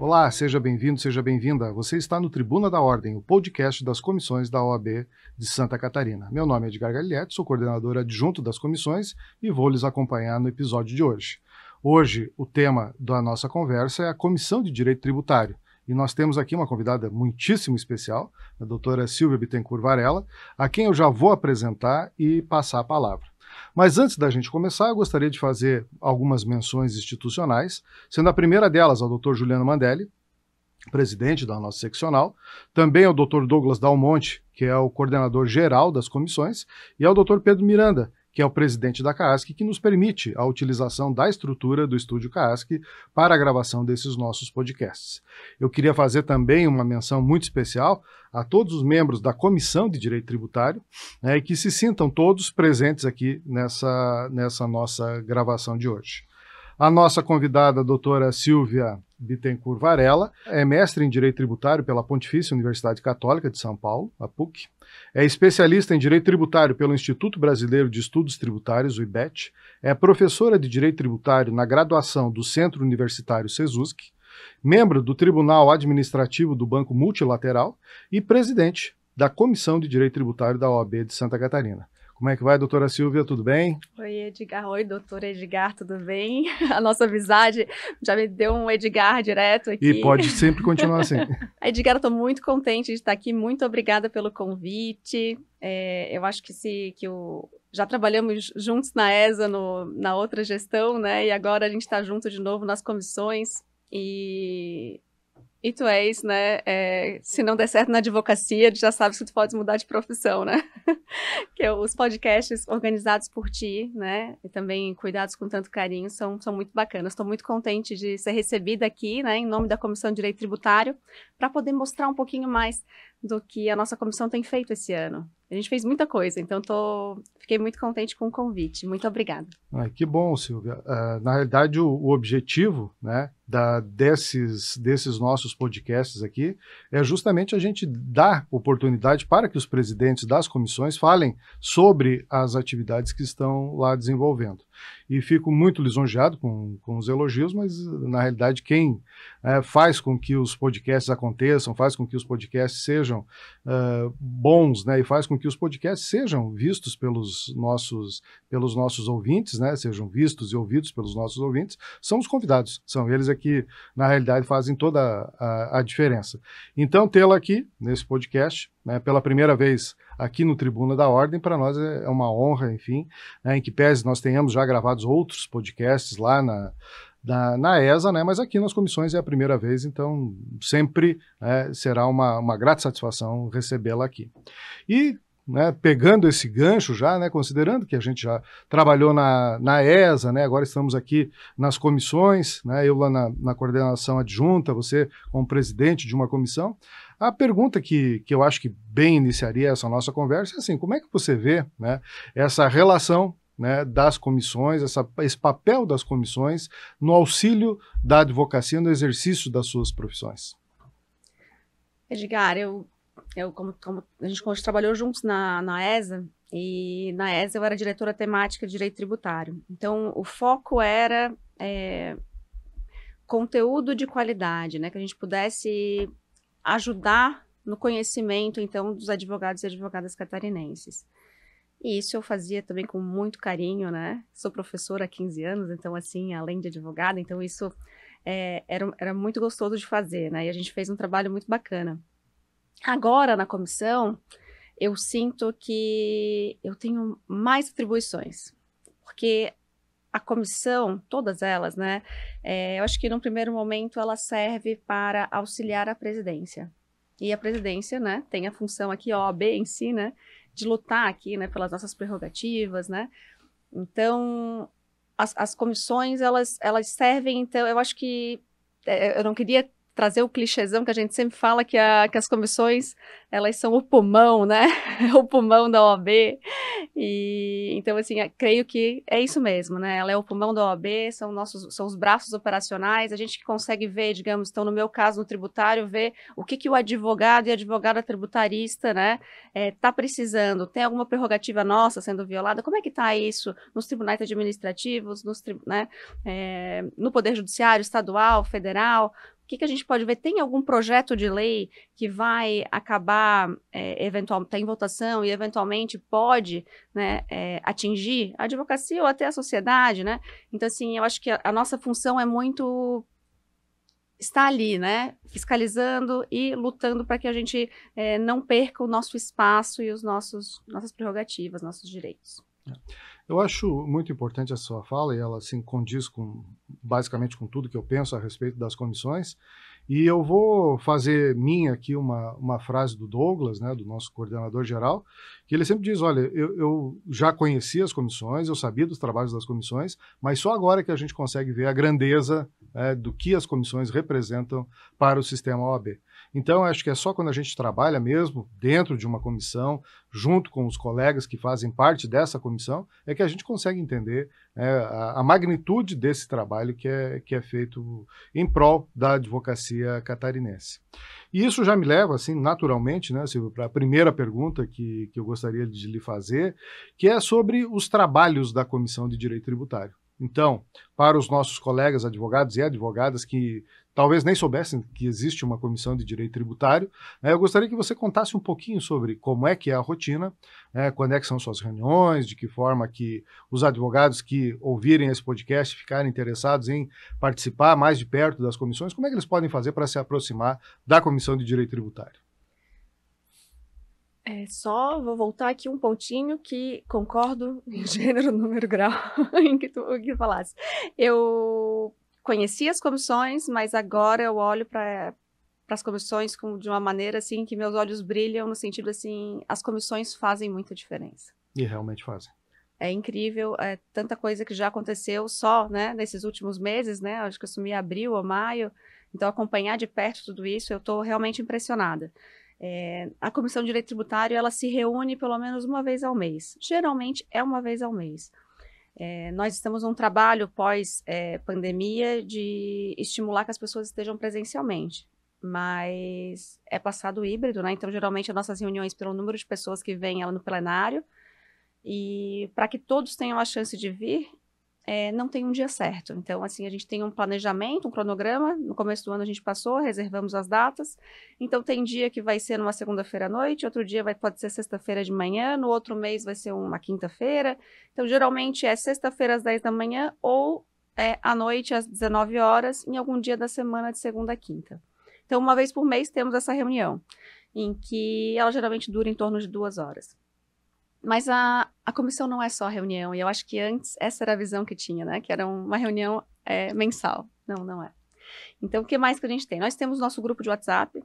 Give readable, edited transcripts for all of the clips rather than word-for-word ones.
Olá, seja bem-vindo, seja bem-vinda. Você está no Tribuna da Ordem, o podcast das comissões da OAB de Santa Catarina. Meu nome é Edgar Gaglietti, sou coordenador adjunto das comissões e vou lhes acompanhar no episódio de hoje. Hoje, o tema da nossa conversa é a Comissão de Direito Tributário. E nós temos aqui uma convidada muitíssimo especial, a doutora Silvia Bittencourt Varela, a quem eu já vou apresentar e passar a palavra. Mas antes da gente começar, eu gostaria de fazer algumas menções institucionais, sendo a primeira delas ao Dr. Juliano Mandelli, presidente da nossa seccional, também ao Dr. Douglas Dalmonte, que é o coordenador geral das comissões, e ao Dr. Pedro Miranda, que é o presidente da CAASC, que nos permite a utilização da estrutura do estúdio CAASC para a gravação desses nossos podcasts. Eu queria fazer também uma menção muito especial a todos os membros da Comissão de Direito Tributário, e que se sintam todos presentes aqui nessa nossa gravação de hoje. A nossa convidada, a doutora Silvia Bittencourt Varela, é mestre em Direito Tributário pela Pontifícia Universidade Católica de São Paulo, a PUC, é especialista em Direito Tributário pelo Instituto Brasileiro de Estudos Tributários, o IBET, é professora de Direito Tributário na graduação do Centro Universitário SESUSC, membro do Tribunal Administrativo do Banco Multilateral e presidente da Comissão de Direito Tributário da OAB de Santa Catarina. Como é que vai, doutora Silvia? Tudo bem? Oi, Edgar. Oi, doutor Edgar, tudo bem? A nossa amizade já me deu um Edgar direto aqui. E pode sempre continuar assim. Edgar, eu estou muito contente de estar aqui. Muito obrigada pelo convite. Eu acho que já trabalhamos juntos na ESA, na outra gestão, né? E agora a gente está junto de novo nas comissões. E tu és, né? Se não der certo na advocacia, já sabes que tu pode mudar de profissão, né? Que os podcasts organizados por ti, né? E também cuidados com tanto carinho são muito bacanas. Estou muito contente de ser recebida aqui, né? Em nome da Comissão de Direito Tributário, para poder mostrar um pouquinho mais do que a nossa comissão tem feito esse ano. A gente fez muita coisa, então fiquei muito contente com o convite. Muito obrigada. Que bom, Silvia. Na realidade, o objetivo, né, desses nossos podcasts aqui é justamente a gente dar oportunidade para que os presidentes das comissões falem sobre as atividades que estão lá desenvolvendo. E fico muito lisonjeado com os elogios, mas na realidade quem faz com que os podcasts aconteçam, faz com que os podcasts sejam bons, né, e faz com que os podcasts sejam vistos pelos nossos ouvintes, né, sejam vistos e ouvidos pelos nossos ouvintes, são os convidados. São eles que, na realidade, fazem toda a diferença. Então, tê-la aqui, nesse podcast, né, pela primeira vez aqui no Tribuna da Ordem, para nós é uma honra, enfim, né, em que pese nós tenhamos já gravados outros podcasts lá na ESA, né, mas aqui nas comissões é a primeira vez, então sempre será uma grata satisfação recebê-la aqui. E, né, pegando esse gancho já, né, considerando que a gente já trabalhou na ESA, né, agora estamos aqui nas comissões, né, eu lá na coordenação adjunta, você como presidente de uma comissão, a pergunta que eu acho que bem iniciaria essa nossa conversa é assim, como é que você vê, né, essa relação, né, das comissões, esse papel das comissões no auxílio da advocacia no exercício das suas profissões? Edgar, como a gente trabalhou juntos na ESA, e na ESA eu era diretora temática de Direito Tributário. Então, o foco era conteúdo de qualidade, né, que a gente pudesse ajudar no conhecimento, então, dos advogados e advogadas catarinenses. E isso eu fazia também com muito carinho, né? Sou professora há 15 anos, então, assim, além de advogada, então isso era muito gostoso de fazer, né? E a gente fez um trabalho muito bacana. Agora, na comissão, eu sinto que eu tenho mais atribuições, porque a comissão, todas elas, né? Eu acho que, num primeiro momento, ela serve para auxiliar a presidência. E a presidência, né, tem a função aqui, a OAB em si, né, de lutar aqui, né, pelas nossas prerrogativas, né. Então, as comissões, elas servem, então, eu acho que, eu não queria trazer o clichêzão que a gente sempre fala que as comissões, elas são o pulmão, né? O pulmão da OAB. E, então, assim, creio que é isso mesmo, né? Ela é o pulmão da OAB, são os braços operacionais, a gente que consegue ver, digamos, então, no meu caso, no tributário, ver o que o advogado e a advogada tributarista, né, tá precisando. Tem alguma prerrogativa nossa sendo violada? Como é que tá isso nos tribunais administrativos, né, no Poder Judiciário, estadual, federal? que a gente pode ver? Tem algum projeto de lei que vai acabar, eventualmente, está em votação e eventualmente pode, né, atingir a advocacia ou até a sociedade, né? Então, assim, eu acho que a nossa função é muito estar ali, né, fiscalizando e lutando para que a gente não perca o nosso espaço e nossas prerrogativas, nossos direitos. Eu acho muito importante a sua fala, e ela assim condiz basicamente com tudo que eu penso a respeito das comissões. E eu vou fazer minha aqui uma frase do Douglas, né, do nosso coordenador geral, que ele sempre diz, olha, eu já conhecia as comissões, eu sabia dos trabalhos das comissões, mas só agora que a gente consegue ver a grandeza do que as comissões representam para o sistema OAB. Então, acho que é só quando a gente trabalha mesmo dentro de uma comissão, junto com os colegas que fazem parte dessa comissão, é que a gente consegue entender a magnitude desse trabalho que é feito em prol da advocacia catarinense. E isso já me leva, assim, naturalmente, né, Silvio, para a primeira pergunta que eu gostaria de lhe fazer, que é sobre os trabalhos da Comissão de Direito Tributário. Então, para os nossos colegas advogados e advogadas que talvez nem soubessem que existe uma comissão de direito tributário, eu gostaria que você contasse um pouquinho sobre como é que é a rotina, quando é que são suas reuniões, de que forma que os advogados que ouvirem esse podcast ficarem interessados em participar mais de perto das comissões, como é que eles podem fazer para se aproximar da comissão de direito tributário? Só vou voltar aqui um pontinho que concordo em gênero, número, grau em que tu falasse. Eu conheci as comissões, mas agora eu olho para as comissões de uma maneira assim que meus olhos brilham no sentido assim, as comissões fazem muita diferença. E realmente fazem. É incrível, tanta coisa que já aconteceu só, né, nesses últimos meses, né? Acho que eu assumi em abril ou maio, então acompanhar de perto tudo isso, eu estou realmente impressionada. A Comissão de Direito Tributário, ela se reúne pelo menos uma vez ao mês. Geralmente é uma vez ao mês. Nós estamos num trabalho pós-pandemia de estimular que as pessoas estejam presencialmente, mas é passado híbrido, né? Então, geralmente, as nossas reuniões, pelo número de pessoas que vêm no plenário, e para que todos tenham a chance de vir, não tem um dia certo. Então, assim, a gente tem um planejamento, um cronograma. No começo do ano a gente passou, reservamos as datas. Então, tem dia que vai ser numa segunda-feira à noite, outro dia pode ser sexta-feira de manhã, no outro mês vai ser uma quinta-feira. Então, geralmente é sexta-feira às 10 da manhã ou à noite às 19 horas, em algum dia da semana de segunda a quinta. Então, uma vez por mês temos essa reunião, em que ela geralmente dura em torno de 2 horas. Mas a comissão não é só reunião, e eu acho que antes essa era a visão que tinha, né? Que era uma reunião mensal. Não é. Então, o que mais que a gente tem? Nós temos nosso grupo de WhatsApp.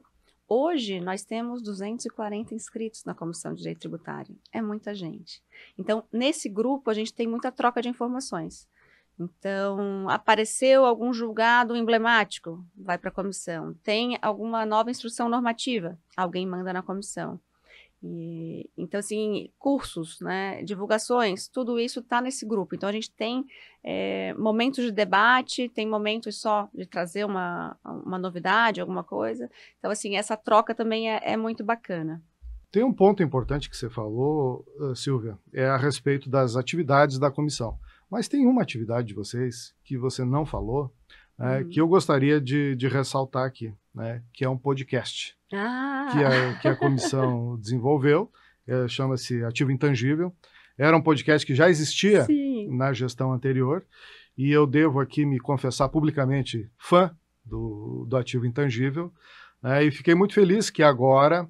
Hoje, nós temos 240 inscritos na Comissão de Direito Tributário. É muita gente. Então, nesse grupo, a gente tem muita troca de informações. Então, apareceu algum julgado emblemático, vai para a comissão. Tem alguma nova instrução normativa, alguém manda na comissão. Então, assim, cursos, né, divulgações, tudo isso está nesse grupo. Então, a gente tem momentos de debate, tem momentos só de trazer uma novidade, alguma coisa. Então, assim, essa troca também é muito bacana. Tem um ponto importante que você falou, Silvia, é a respeito das atividades da comissão. Mas tem uma atividade de vocês que você não falou, que eu gostaria de ressaltar aqui, né, que é um podcast. Que a comissão desenvolveu, chama-se Ativo Intangível. Era um podcast que já existia na gestão anterior, e eu devo aqui me confessar publicamente fã do Ativo Intangível, e fiquei muito feliz que agora,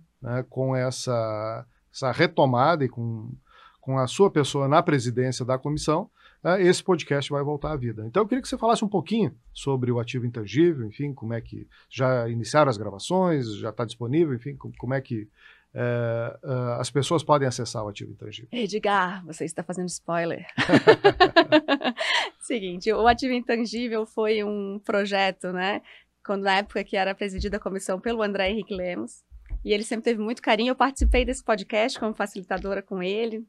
com essa retomada e com a sua pessoa na presidência da comissão, esse podcast vai voltar à vida. Então eu queria que você falasse um pouquinho sobre o Ativo Intangível, enfim, como é que já iniciaram as gravações, já está disponível, enfim, como é que as pessoas podem acessar o Ativo Intangível. Edgar, você está fazendo spoiler. Seguinte, o Ativo Intangível foi um projeto, né, na época que era presidida a comissão pelo André Henrique Lemos, e ele sempre teve muito carinho. Eu participei desse podcast como facilitadora com ele.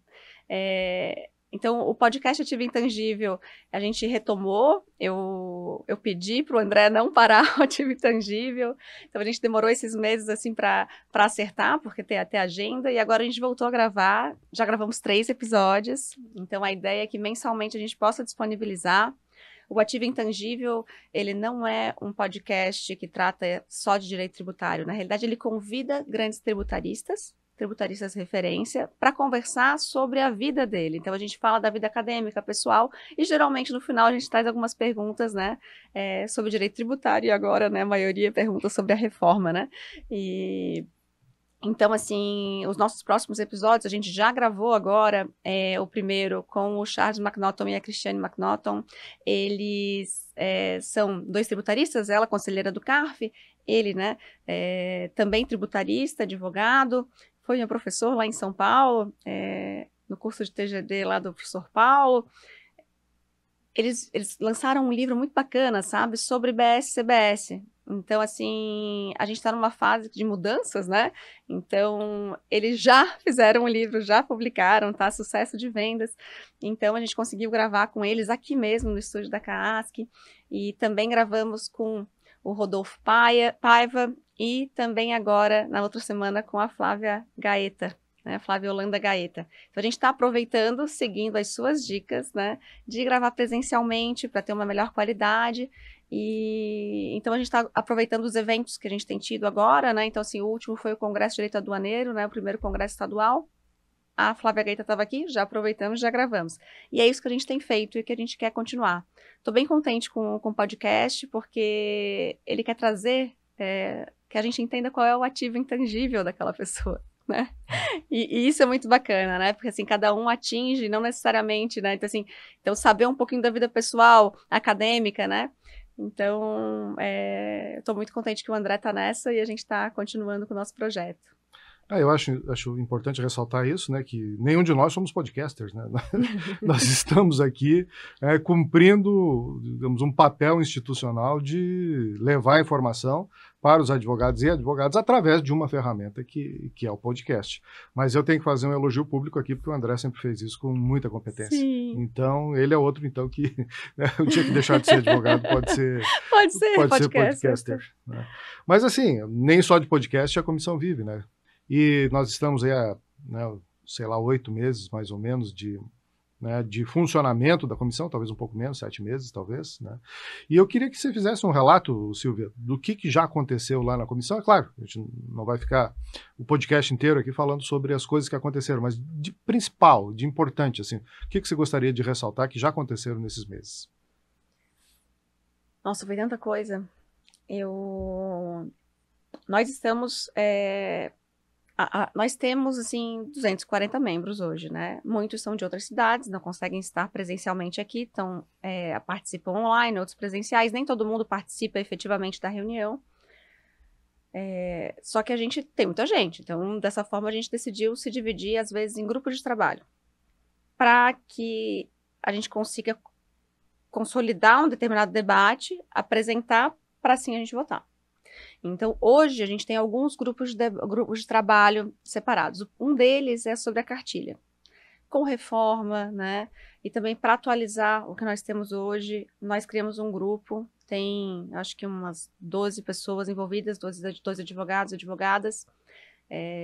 Então, o podcast Ativo Intangível, a gente retomou, eu pedi para o André não parar o Ativo Intangível, então a gente demorou esses meses assim para acertar, porque tem até agenda, e agora a gente voltou a gravar, já gravamos 3 episódios, então a ideia é que mensalmente a gente possa disponibilizar. O Ativo Intangível, ele não é um podcast que trata só de direito tributário. Na realidade, ele convida grandes tributaristas referência, para conversar sobre a vida dele. Então, a gente fala da vida acadêmica, pessoal, e geralmente no final a gente traz algumas perguntas, né, sobre direito tributário, e agora, né, a maioria pergunta sobre a reforma, né, Então, assim, os nossos próximos episódios, a gente já gravou agora o primeiro com o Charles McNaughton e a Cristiane McNaughton. Eles são 2 tributaristas, ela conselheira do CARF, ele, né, também tributarista, advogado, foi meu professor lá em São Paulo, no curso de TGD lá do professor Paulo. Eles lançaram um livro muito bacana, sabe, sobre BS e CBS. Então, assim, a gente está numa fase de mudanças, né? Então, eles já fizeram um livro, já publicaram, tá? Sucesso de vendas. Então, a gente conseguiu gravar com eles aqui mesmo, no estúdio da CAASC. E também gravamos com o Rodolfo Paiva e também agora, na outra semana, com a Flávia Gaeta, né? Flávia Holanda Gaeta. Então, a gente está aproveitando, seguindo as suas dicas, né? De gravar presencialmente para ter uma melhor qualidade. E então a gente está aproveitando os eventos que a gente tem tido agora, né? Então, assim, o último foi o Congresso de Direito Aduaneiro, né? O primeiro congresso estadual. A Flávia Gaeta estava aqui, já aproveitamos, já gravamos. E é isso que a gente tem feito e que a gente quer continuar. Estou bem contente com o podcast, porque ele quer trazer que a gente entenda qual é o ativo intangível daquela pessoa, né? E isso é muito bacana, né? Porque, assim, cada um atinge, não necessariamente, né? Então, assim, saber um pouquinho da vida pessoal, acadêmica, né? Então, estou muito contente que o André está nessa e a gente está continuando com o nosso projeto. Eu acho importante ressaltar isso, né, que nenhum de nós somos podcasters, né? Nós estamos aqui cumprindo, digamos, um papel institucional de levar a informação para os advogados e advogadas através de uma ferramenta que é o podcast. Mas eu tenho que fazer um elogio público aqui, porque o André sempre fez isso com muita competência. Sim. Então, ele é outro, então, que o dia que deixar de ser advogado pode ser podcaster. Né? Mas, assim, nem só de podcast a comissão vive, né? E nós estamos aí há, sei lá, 8 meses, mais ou menos, de funcionamento da comissão, talvez um pouco menos, 7 meses, talvez. Né? E eu queria que você fizesse um relato, Silvia, do que já aconteceu lá na comissão. É claro, a gente não vai ficar o podcast inteiro aqui falando sobre as coisas que aconteceram, mas de principal, de importante, assim, o que você gostaria de ressaltar que já aconteceram nesses meses? Nossa, foi tanta coisa. Nós estamos... nós temos, assim, 240 membros hoje, né? Muitos são de outras cidades, não conseguem estar presencialmente aqui, então participam online, outros presenciais. Nem todo mundo participa efetivamente da reunião. Só que a gente tem muita gente, então dessa forma a gente decidiu se dividir, às vezes, em grupos de trabalho, para que a gente consiga consolidar um determinado debate, apresentar, para assim a gente votar. Então, hoje, a gente tem alguns grupos de trabalho separados. Um deles é sobre a cartilha, com reforma, né? E também para atualizar o que nós temos hoje, nós criamos um grupo, tem acho que umas 12 pessoas envolvidas, 12 advogados e advogadas,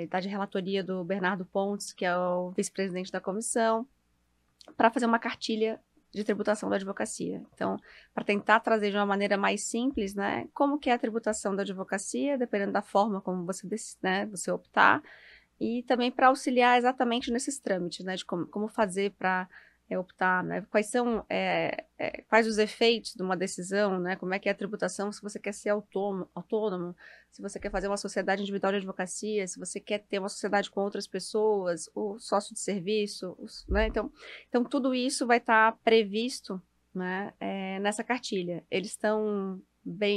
da de relatoria do Bernardo Pontes, que é o vice-presidente da comissão, para fazer uma cartilha de tributação da advocacia. Então, para tentar trazer de uma maneira mais simples, né, como que é a tributação da advocacia, dependendo da forma como você, você optar, e também para auxiliar exatamente nesses trâmites, né, de como fazer para optar, né, quais os efeitos de uma decisão, né, como é que é a tributação, se você quer ser autônomo, se você quer fazer uma sociedade individual de advocacia, se você quer ter uma sociedade com outras pessoas, o sócio de serviço, né, então tudo isso vai estar previsto, né, nessa cartilha. Eles estão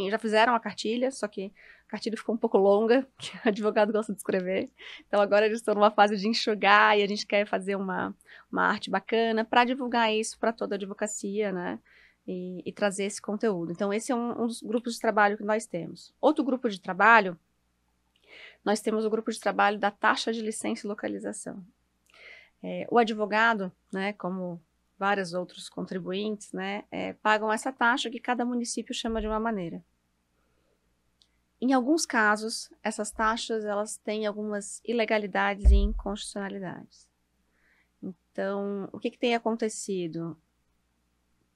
já fizeram a cartilha, só que a cartilha ficou um pouco longa, que o advogado gosta de escrever. Então, agora eles estão numa fase de enxugar e a gente quer fazer uma arte bacana para divulgar isso para toda a advocacia, né? E trazer esse conteúdo. Então, esse é um dos grupos de trabalho que nós temos. Outro grupo de trabalho, nós temos o grupo de trabalho da taxa de licença e localização. O advogado, né, como vários outros contribuintes, né, pagam essa taxa que cada município chama de uma maneira. Em alguns casos, essas taxas elas têm algumas ilegalidades e inconstitucionalidades. Então, o que tem acontecido?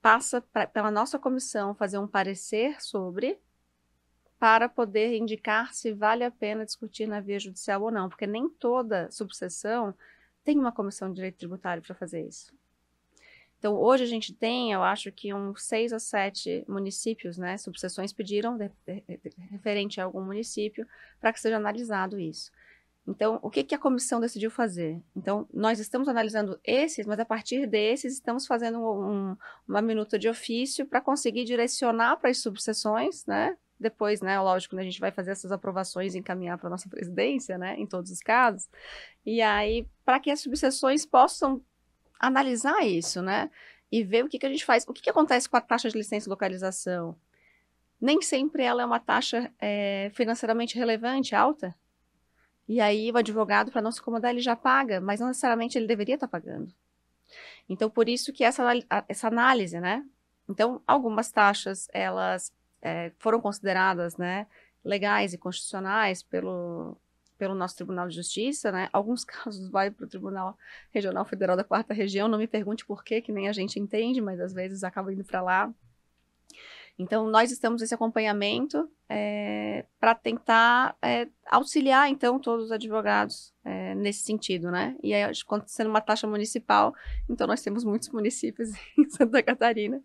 passa pela nossa comissão fazer um parecer sobre, para poder indicar se vale a pena discutir na via judicial ou não, porque nem toda subseção tem uma comissão de direito tributário para fazer isso. Então, hoje a gente tem, eu acho que uns 6 a 7 municípios, né, subseções pediram referente a algum município para que seja analisado isso. Então, o que, que a comissão decidiu fazer? Então, nós estamos analisando esses, mas a partir desses estamos fazendo uma minuta de ofício para conseguir direcionar para as subseções, né? Depois, né, lógico, né, a gente vai fazer essas aprovações e encaminhar para a nossa presidência, né, em todos os casos. E aí, para que as subseções possam analisar isso, né? E ver o que, que a gente faz. O que, que acontece com a taxa de licença e localização? Nem sempre ela é uma taxa financeiramente relevante, alta. E aí o advogado, para não se incomodar, ele já paga, mas não necessariamente ele deveria estar pagando. Então, por isso que essa análise, né? Então, algumas taxas, elas foram consideradas, né, legais e constitucionais pelo nosso Tribunal de Justiça, né? Alguns casos vai para o Tribunal Regional Federal da Quarta Região, não me pergunte por quê, que nem a gente entende, mas às vezes acaba indo para lá. Então, nós estamos nesse acompanhamento para tentar auxiliar, então, todos os advogados nesse sentido, né? E aí, acontecendo uma taxa municipal, então nós temos muitos municípios em Santa Catarina,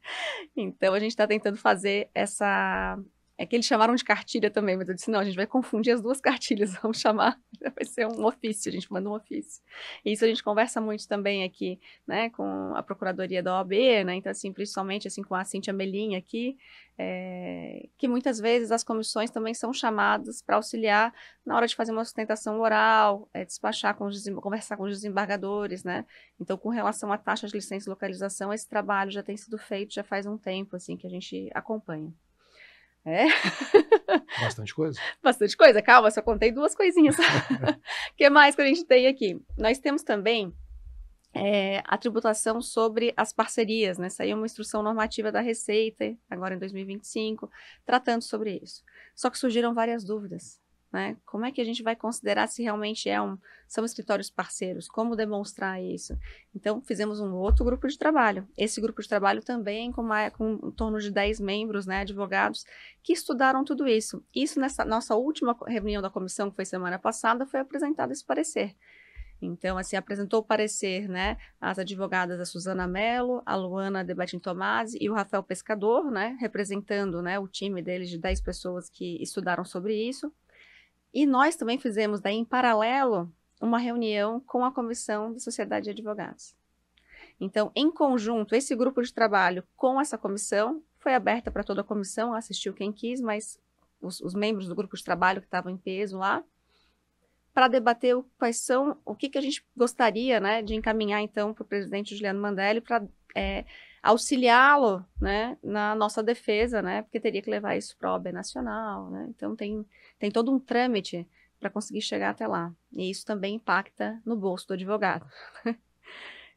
então a gente está tentando fazer essa... É que eles chamaram de cartilha também, mas eu disse, não, a gente vai confundir as duas cartilhas, vamos chamar, vai ser um ofício, a gente manda um ofício. E isso a gente conversa muito também aqui, né, com a Procuradoria da OAB, né, então assim, principalmente assim com a Cíntia Melim aqui, que muitas vezes as comissões também são chamadas para auxiliar na hora de fazer uma sustentação oral, despachar conversar com os desembargadores, né, então com relação à taxa de licença e localização, esse trabalho já tem sido feito, já faz um tempo, assim, que a gente acompanha. Bastante coisa. Bastante coisa, calma, só contei 2 coisinhas. O que mais que a gente tem aqui? Nós temos também a tributação sobre as parcerias, né? Saiu uma instrução normativa da Receita, agora em 2025, tratando sobre isso. Só que surgiram várias dúvidas, né? Como é que a gente vai considerar se realmente são escritórios parceiros? Como demonstrar isso? Então, fizemos um outro grupo de trabalho. Esse grupo de trabalho também com em torno de 10 membros, né, advogados, que estudaram tudo isso. Isso, nessa nossa última reunião da comissão, que foi semana passada, foi apresentado esse parecer. Então, assim, apresentou o parecer, né, as advogadas a Suzana Mello, a Luana Debatin Tomasi e o Rafael Pescador, né, representando, né, o time deles de 10 pessoas que estudaram sobre isso. E nós também fizemos, daí, em paralelo, uma reunião com a Comissão de Sociedade de Advogados. Então, em conjunto, esse grupo de trabalho com essa comissão foi aberta para toda a comissão, assistiu quem quis, mas os membros do grupo de trabalho que estavam em peso lá, para debater o que a gente gostaria, né, de encaminhar, então, para o presidente Juliano Mandelli, para auxiliá-lo, né, na nossa defesa, né, porque teria que levar isso para a OAB Nacional, né, então tem todo um trâmite para conseguir chegar até lá, e isso também impacta no bolso do advogado.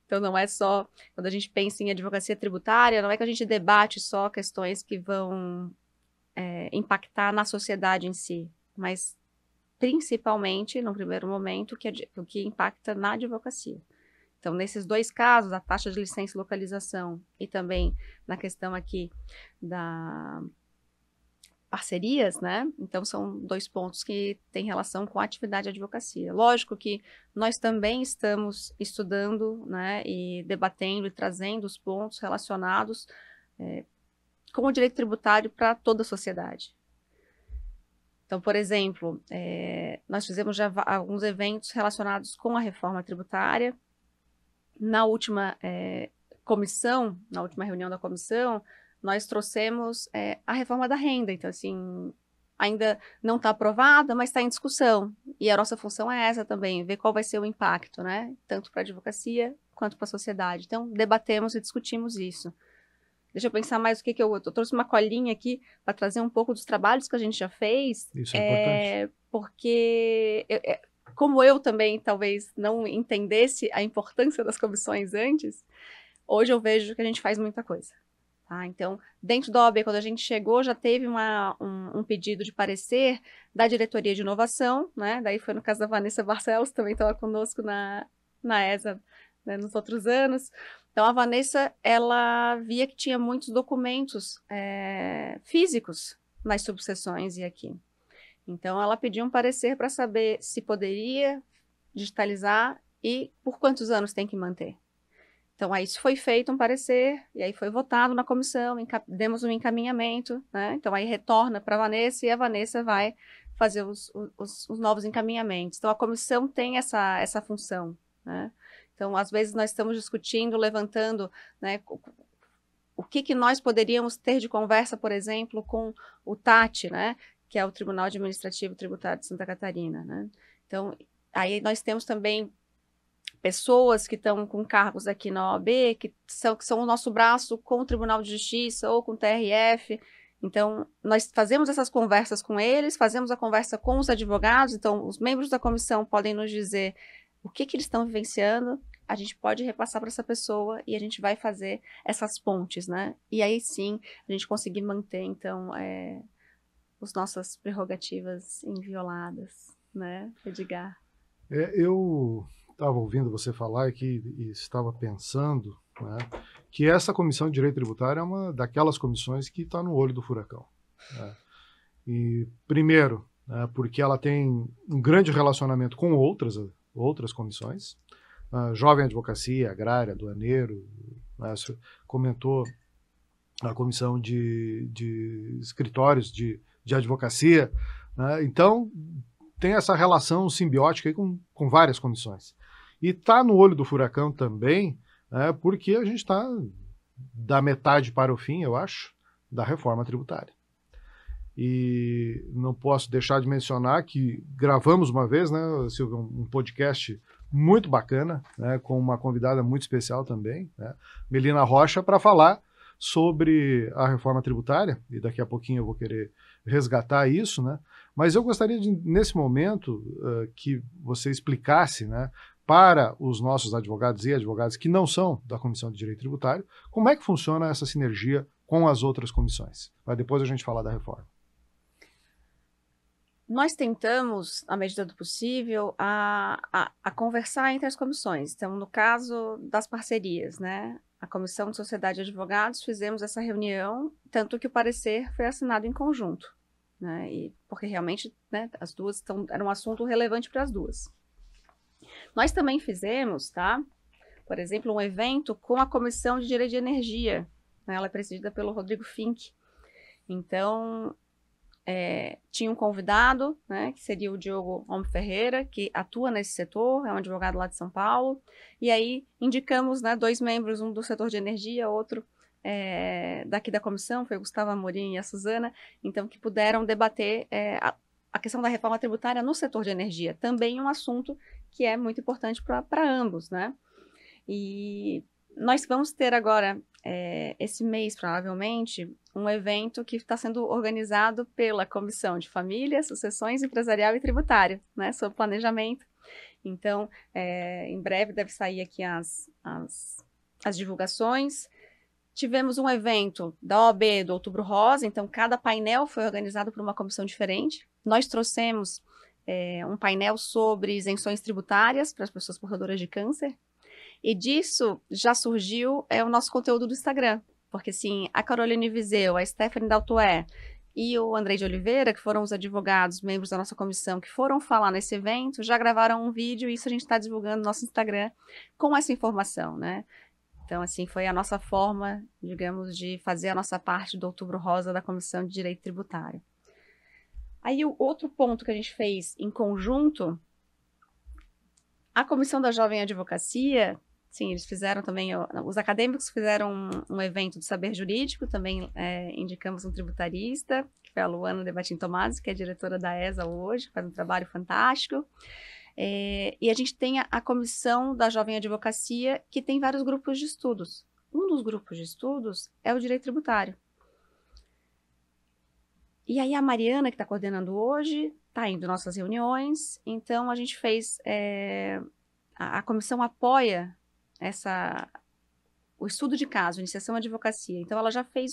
Então não é só, quando a gente pensa em advocacia tributária, não é que a gente debate só questões que vão impactar na sociedade em si, mas principalmente, no primeiro momento, o que impacta na advocacia. Então, nesses 2 casos, a taxa de licença e localização e também na questão aqui da parcerias, né? Então, são 2 pontos que têm relação com a atividade de advocacia. Lógico que nós também estamos estudando, né, e debatendo e trazendo os pontos relacionados com o direito tributário para toda a sociedade. Então, por exemplo, nós fizemos já alguns eventos relacionados com a reforma tributária. Na última comissão, na última reunião da comissão, nós trouxemos a reforma da renda. Então, assim, ainda não está aprovada, mas está em discussão. E a nossa função é essa também, ver qual vai ser o impacto, né? Tanto para a advocacia quanto para a sociedade. Então, debatemos e discutimos isso. Deixa eu pensar mais o que eu trouxe uma colinha aqui para trazer um pouco dos trabalhos que a gente já fez. Isso é importante. Porque, como eu também talvez não entendesse a importância das comissões antes, hoje eu vejo que a gente faz muita coisa. Tá? Então, dentro da OAB, quando a gente chegou, já teve um pedido de parecer da Diretoria de Inovação, né? Daí foi no caso da Vanessa Barcelos, também estava conosco na ESA, né, nos outros anos. Então, a Vanessa, ela via que tinha muitos documentos físicos nas subseções e aqui. Então, ela pediu um parecer para saber se poderia digitalizar e por quantos anos tem que manter. Então, aí isso foi feito um parecer, e aí foi votado na comissão, demos um encaminhamento, né? Então, aí retorna para a Vanessa, e a Vanessa vai fazer os novos encaminhamentos. Então, a comissão tem essa função, né? Então, às vezes, nós estamos discutindo, levantando, né, o que nós poderíamos ter de conversa, por exemplo, com o TAT, né, que é o Tribunal Administrativo Tributário de Santa Catarina, né? Então, aí nós temos também pessoas que estão com cargos aqui na OAB, que são o nosso braço com o Tribunal de Justiça ou com o TRF. Então, nós fazemos essas conversas com eles, fazemos a conversa com os advogados, então os membros da comissão podem nos dizer o que eles estão vivenciando, a gente pode repassar para essa pessoa e a gente vai fazer essas pontes, né? E aí sim, a gente conseguir manter, então, as nossas prerrogativas invioladas, né, Edgar? Eu estava ouvindo você falar e estava pensando, né, que essa Comissão de Direito Tributário é uma daquelas comissões que está no olho do furacão, né? E, primeiro, né, porque ela tem um grande relacionamento com outras comissões, Jovem Advocacia, Agrária, Aduaneiro, né, você comentou a Comissão de Escritórios de Advocacia, né? Então, tem essa relação simbiótica aí com várias comissões. E está no olho do furacão também, né, porque a gente está da metade para o fim, eu acho, da reforma tributária. E não posso deixar de mencionar que gravamos uma vez, né, Silvio, um podcast muito bacana, né, com uma convidada muito especial também, né, Melina Rocha, para falar sobre a reforma tributária, e daqui a pouquinho eu vou querer resgatar isso, né? Mas eu gostaria de, nesse momento, que você explicasse, né, para os nossos advogados e advogadas que não são da Comissão de Direito Tributário, como é que funciona essa sinergia com as outras comissões. Para depois a gente falar da reforma. Nós tentamos, à medida do possível, a conversar entre as comissões. Então, no caso das parcerias, né? A Comissão de Sociedade de Advogados, fizemos essa reunião, tanto que o parecer foi assinado em conjunto, né? E, porque realmente, né, as duas era um assunto relevante para as duas. Nós também fizemos, tá? Por exemplo, um evento com a Comissão de Direito de Energia, né? Ela é presidida pelo Rodrigo Fink. Então, tinha um convidado, né, que seria o Diogo Homem Ferreira, que atua nesse setor, é um advogado lá de São Paulo, e aí indicamos, né, 2 membros, um do setor de energia, outro daqui da comissão, foi o Gustavo Amorim e a Suzana, então que puderam debater a questão da reforma tributária no setor de energia, também um assunto que é muito importante para ambos, né? E nós vamos ter agora, esse mês, provavelmente, um evento que está sendo organizado pela Comissão de Família, Sucessões, Empresarial e Tributário, né, sobre planejamento. Então, em breve deve sair aqui as divulgações. Tivemos um evento da OAB do Outubro Rosa, então cada painel foi organizado por uma comissão diferente. Nós trouxemos um painel sobre isenções tributárias para as pessoas portadoras de câncer, e disso já surgiu o nosso conteúdo do Instagram, porque assim, a Caroline Viseu, a Stephanie Daltoé e o Andrei de Oliveira, que foram os advogados, membros da nossa comissão, que foram falar nesse evento, já gravaram um vídeo, e isso a gente está divulgando no nosso Instagram com essa informação, né? Então, assim, foi a nossa forma, digamos, de fazer a nossa parte do Outubro Rosa da Comissão de Direito Tributário. Aí, o outro ponto que a gente fez em conjunto, a Comissão da Jovem Advocacia, sim, eles fizeram também, os acadêmicos fizeram um evento de saber jurídico, também indicamos um tributarista, que foi a Luana Debatim Tomasi, que é diretora da ESA hoje, faz um trabalho fantástico. E a gente tem a Comissão da Jovem Advocacia, que tem vários grupos de estudos. Um dos grupos de estudos é o direito tributário. E aí a Mariana, que está coordenando hoje, está indo nossas reuniões, então a gente fez, a comissão apoia o estudo de caso, iniciação à advocacia. Então ela já fez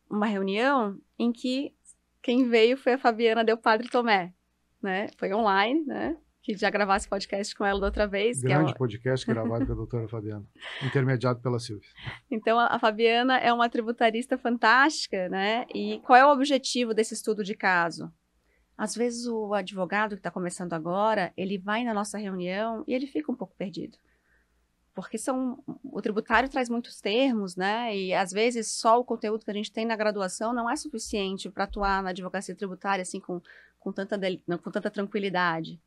uma reunião em que quem veio foi a Fabiana Del Padre Tomé, né? Foi online, né? que já gravasse podcast com ela da outra vez. Grande podcast gravado com a doutora Fabiana, intermediado pela Silvia. Então, a Fabiana é uma tributarista fantástica, né? E qual é o objetivo desse estudo de caso? Às vezes, o advogado que está começando agora, ele vai na nossa reunião e ele fica um pouco perdido. Porque o tributário traz muitos termos, né? E às vezes só o conteúdo que a gente tem na graduação não é suficiente para atuar na advocacia tributária assim com tanta tranquilidade.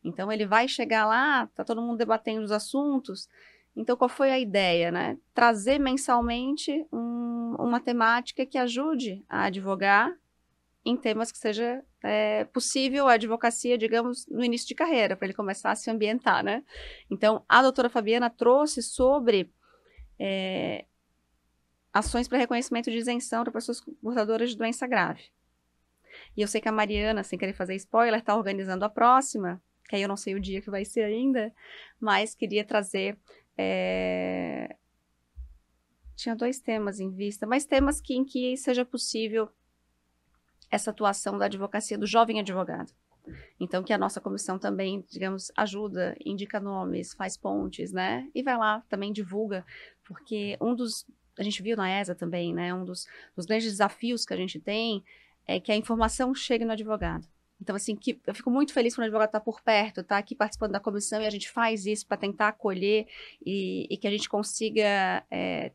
Então ele vai chegar lá, tá todo mundo debatendo os assuntos. Então qual foi a ideia, né? Trazer mensalmente uma temática que ajude a advogar em temas que seja possível a advocacia, digamos, no início de carreira, para ele começar a se ambientar, né? Então, a doutora Fabiana trouxe sobre ações para reconhecimento de isenção para pessoas portadoras de doença grave. E eu sei que a Mariana, sem querer fazer spoiler, está organizando a próxima, que aí eu não sei o dia que vai ser ainda, mas queria trazer... Tinha 2 temas em vista, mas temas em que seja possível essa atuação da advocacia do jovem advogado. Então, que a nossa comissão também, digamos, ajuda, indica nomes, faz pontes, né? E vai lá, também divulga, porque a gente viu na ESA também, né? Um dos grandes desafios que a gente tem é que a informação chegue no advogado. Então, assim, eu fico muito feliz quando o advogado está por perto, está aqui participando da comissão e a gente faz isso para tentar acolher e que a gente consiga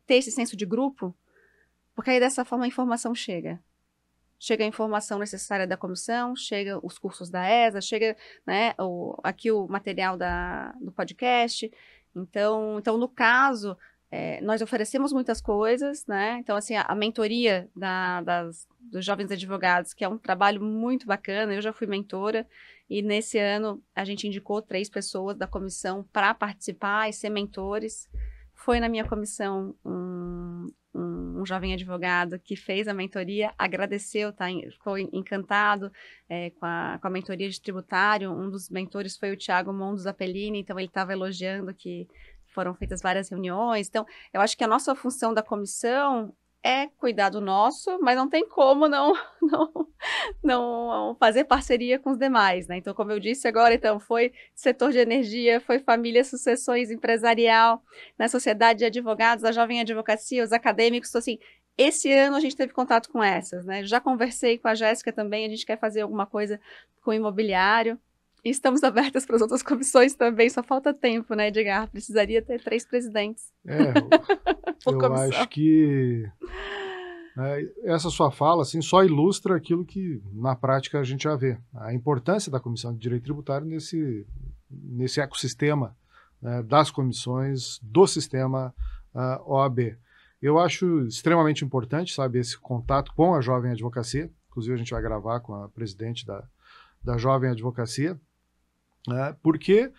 ter esse senso de grupo, porque aí dessa forma a informação chega. Chega a informação necessária da comissão, chega os cursos da ESA, chega, né, aqui o material do podcast. Então, no caso, nós oferecemos muitas coisas, né? Então, assim, a mentoria dos jovens advogados, que é um trabalho muito bacana, eu já fui mentora, e nesse ano a gente indicou 3 pessoas da comissão para participar e ser mentores. Foi na minha comissão um jovem advogado que fez a mentoria, agradeceu, ficou encantado com a mentoria de tributário. Um dos mentores foi o Thiago Mondo Zappellini, então ele estava elogiando que foram feitas várias reuniões. Então, eu acho que a nossa função da comissão é cuidar do nosso, mas não tem como não fazer parceria com os demais, né? Então, como eu disse agora, então, foi setor de energia, foi família, sucessões, empresarial, na sociedade de advogados, a jovem advocacia, os acadêmicos. Então, assim, esse ano a gente teve contato com essas, né? Já conversei com a Jéssica também, a gente quer fazer alguma coisa com o imobiliário. E estamos abertas para as outras comissões também, só falta tempo, né, Edgar? Precisaria ter 3 presidentes. Eu acho que essa sua fala assim, só ilustra aquilo que na prática a gente já vê. A importância da Comissão de Direito Tributário nesse ecossistema, né, das comissões do sistema OAB. Eu acho extremamente importante, sabe, esse contato com a jovem advocacia. Inclusive a gente vai gravar com a presidente da jovem advocacia, né, porque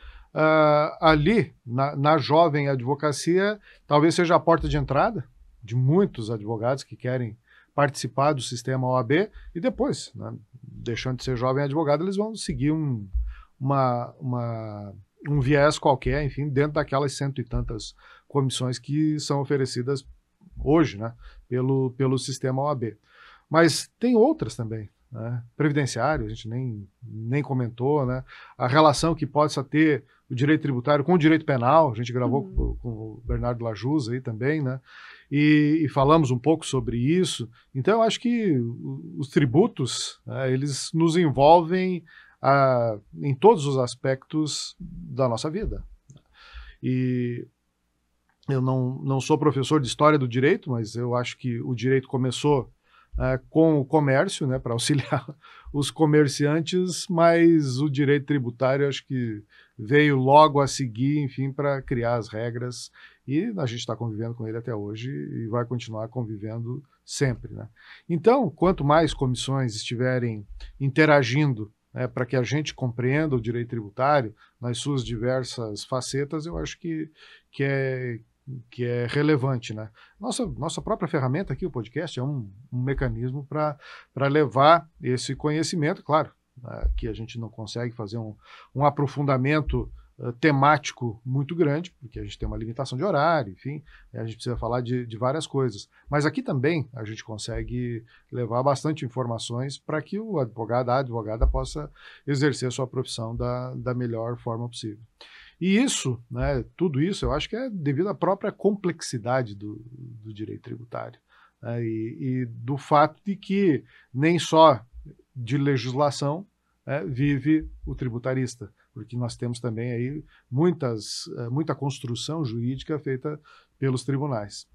ali, na jovem advocacia, talvez seja a porta de entrada de muitos advogados que querem participar do sistema OAB e depois, né, deixando de ser jovem advogado, eles vão seguir um viés qualquer, enfim, dentro daquelas 100 e tantas comissões que são oferecidas hoje, né, pelo sistema OAB. Mas tem outras também, né? Previdenciário, a gente nem comentou, né? A relação que possa ter o direito tributário com o direito penal, a gente gravou com o Bernardo Lajus aí também, né? E falamos um pouco sobre isso. Então, eu acho que os tributos, né, eles nos envolvem em todos os aspectos da nossa vida. E eu não sou professor de história do direito, mas eu acho que o direito começou com o comércio, né, para auxiliar os comerciantes, mas o direito tributário acho que veio logo a seguir, enfim, para criar as regras, e a gente está convivendo com ele até hoje e vai continuar convivendo sempre, né? Então, quanto mais comissões estiverem interagindo, né, para que a gente compreenda o direito tributário nas suas diversas facetas, eu acho que é relevante, né? Nossa própria ferramenta aqui, o podcast, é um mecanismo para levar esse conhecimento, claro, que a gente não consegue fazer um aprofundamento temático muito grande, porque a gente tem uma limitação de horário, enfim, a gente precisa falar de várias coisas. Mas aqui também a gente consegue levar bastante informações para que o advogado, a advogada possa exercer a sua profissão da melhor forma possível. E isso, né, tudo isso, eu acho que é devido à própria complexidade do direito tributário, né, e do fato de que nem só de legislação vive o tributarista, porque nós temos também aí muita construção jurídica feita pelos tribunais.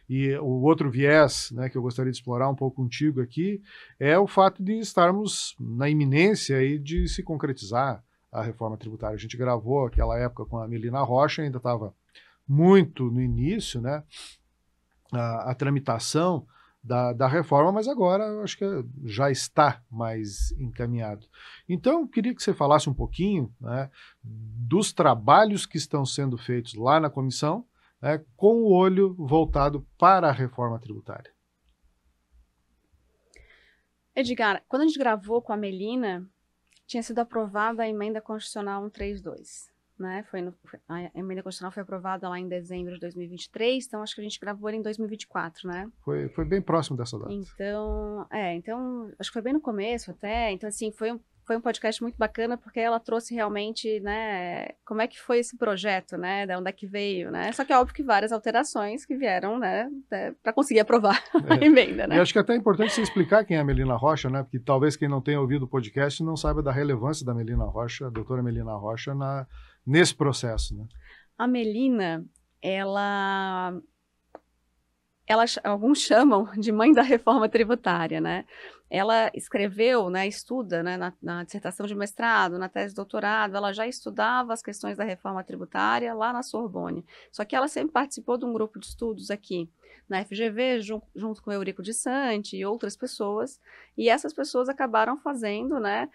E o outro viés, né, que eu gostaria de explorar um pouco contigo aqui é o fato de estarmos na iminência aí de se concretizar a reforma tributária. A gente gravou aquela época com a Melina Rocha, ainda estava muito no início, né, a tramitação da reforma, mas agora eu acho que já está mais encaminhado. Então, eu queria que você falasse um pouquinho, né, dos trabalhos que estão sendo feitos lá na comissão, né, com o olho voltado para a reforma tributária. Edgar, quando a gente gravou com a Melina, tinha sido aprovada a emenda constitucional 132. Né? A emenda constitucional foi aprovada lá em dezembro de 2023, então acho que a gente gravou em 2024, né? Foi bem próximo dessa data. Então, acho que foi bem no começo até, então assim, foi um podcast muito bacana, porque ela trouxe realmente, né, como é que foi esse projeto, né, de onde é que veio, né, só que é óbvio que várias alterações que vieram, né, para conseguir aprovar a emenda, né. E acho que até é importante você explicar quem é a Melina Rocha, né, porque talvez quem não tenha ouvido o podcast não saiba da relevância da Melina Rocha, a doutora Melina Rocha, nesse processo, né. A Melina, alguns chamam de mãe da reforma tributária, né? Ela escreveu, né, estuda, né, na dissertação de mestrado, na tese de doutorado, ela já estudava as questões da reforma tributária lá na Sorbonne. Só que ela sempre participou de um grupo de estudos aqui na FGV, junto com o Eurico de Santi e outras pessoas, e essas pessoas acabaram fazendo, né,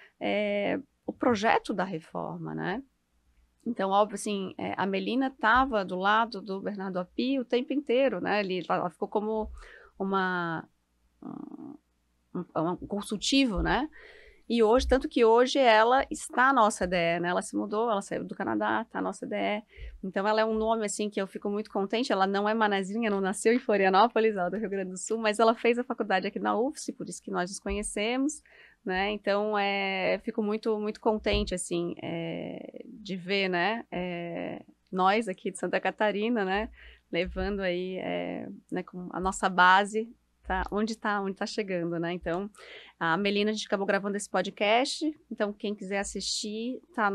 o projeto da reforma, né? Então, óbvio, assim, a Melina estava do lado do Bernardo Api o tempo inteiro, né? Ela ficou como um consultivo, né? E hoje, tanto que hoje ela está na OCDE, né? Ela se mudou, ela saiu do Canadá, está na OCDE. Então, ela é um nome, assim, que eu fico muito contente. Ela não é manezinha, não nasceu em Florianópolis, do Rio Grande do Sul, mas ela fez a faculdade aqui na UFSC, por isso que nós nos conhecemos, né? Então, fico muito, muito contente, assim, de ver, né? Nós aqui de Santa Catarina, né? Levando aí, né, com a nossa base, onde tá chegando, né? Então, a Melina, a gente acabou gravando esse podcast, então quem quiser assistir, tá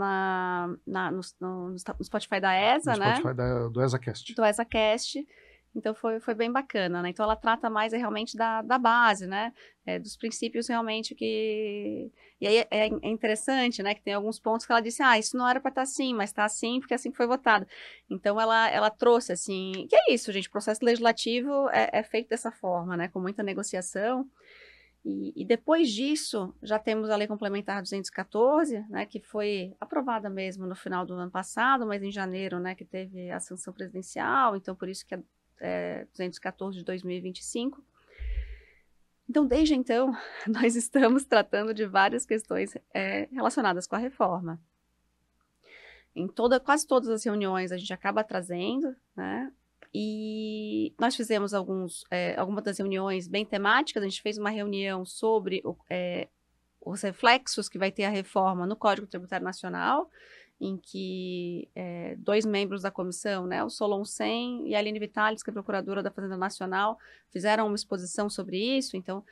no Spotify da ESA, no né? Spotify do ESAcast. Do ESAcast. Então foi bem bacana, né? Então ela trata mais realmente da base, né? Dos princípios realmente que... E aí é interessante, né? Que tem alguns pontos que ela disse, isso não era para estar assim, mas está assim porque assim foi votado. Então ela trouxe assim... Que é isso, gente, o processo legislativo é feito dessa forma, né? Com muita negociação. E depois disso, já temos a Lei Complementar 214, né, que foi aprovada mesmo no final do ano passado, mas em janeiro, né, que teve a sanção presidencial, então por isso que é 214 de 2025. Então, desde então, nós estamos tratando de várias questões relacionadas com a reforma. Quase todas as reuniões a gente acaba trazendo, né? E nós fizemos algumas das reuniões bem temáticas. A gente fez uma reunião sobre os reflexos que vai ter a reforma no Código Tributário Nacional, em que 2 membros da comissão, né, o Solon Sen e a Aline Vitalis, que é procuradora da Fazenda Nacional, fizeram uma exposição sobre isso. Então,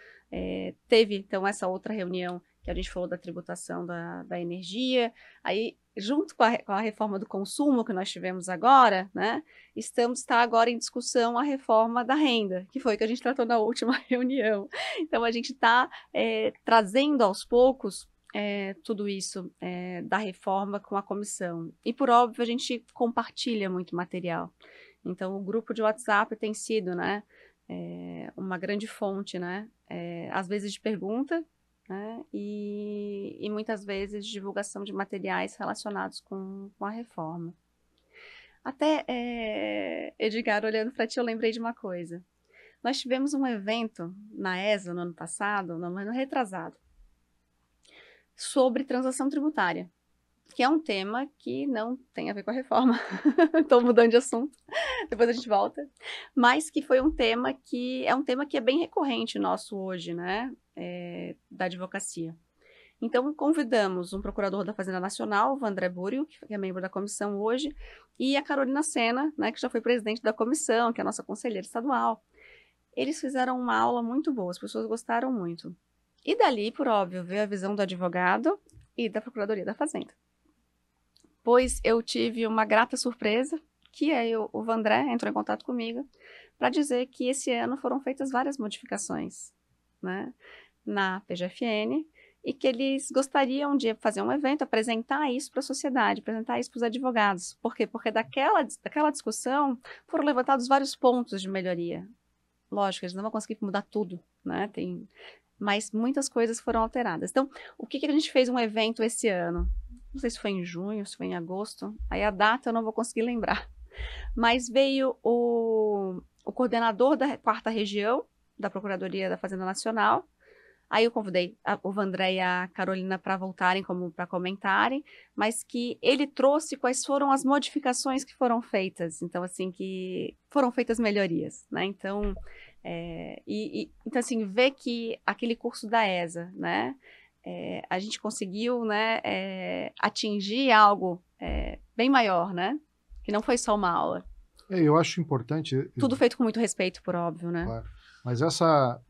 teve essa outra reunião que a gente falou da tributação da energia. Aí, junto com a reforma do consumo que nós tivemos agora, né, está agora em discussão a reforma da renda, que foi que a gente tratou na última reunião. Então, a gente está trazendo aos poucos tudo isso da reforma com a comissão. E, por óbvio, a gente compartilha muito material. Então, o grupo de WhatsApp tem sido, né, uma grande fonte, né, às vezes de pergunta, né, e muitas vezes de divulgação de materiais relacionados com a reforma. Até, Edgar, olhando para ti, eu lembrei de uma coisa. Nós tivemos um evento na ESA no ano passado, no ano retrasado, sobre transação tributária. que é um tema que não tem a ver com a reforma. Estou mudando de assunto, depois a gente volta. Mas que foi um tema que é bem recorrente nosso hoje, né? Da advocacia. Então, convidamos um procurador da Fazenda Nacional, o Vandré Búrio, que é membro da comissão hoje, e a Carolina Sena, né, que já foi presidente da comissão, que é a nossa conselheira estadual. Eles fizeram uma aula muito boa, as pessoas gostaram muito. E dali, por óbvio, veio a visão do advogado e da Procuradoria da Fazenda. Pois eu tive uma grata surpresa, que aí o Vandré entrou em contato comigo para dizer que esse ano foram feitas várias modificações, né, na PGFN, e que eles gostariam de fazer um evento, apresentar isso para a sociedade, apresentar isso para os advogados. Por quê? Porque daquela discussão foram levantados vários pontos de melhoria. Lógico, eles não vão conseguir mudar tudo, né? Mas muitas coisas foram alteradas. Então, o que a gente fez um evento esse ano? Não sei se foi em junho, se foi em agosto. Aí a data eu não vou conseguir lembrar. Mas veio o coordenador da 4ª Região, da Procuradoria da Fazenda Nacional. Aí eu convidei o Vandré e a Carolina para voltarem para comentarem, mas que ele trouxe quais foram as modificações que foram feitas. Então, assim, que foram feitas melhorias, né? Então, então assim, ver que aquele curso da ESA, né? A gente conseguiu, né, atingir algo bem maior, né? Que não foi só uma aula. Eu acho importante... Tudo feito com muito respeito, por óbvio, né? Claro. Mas essa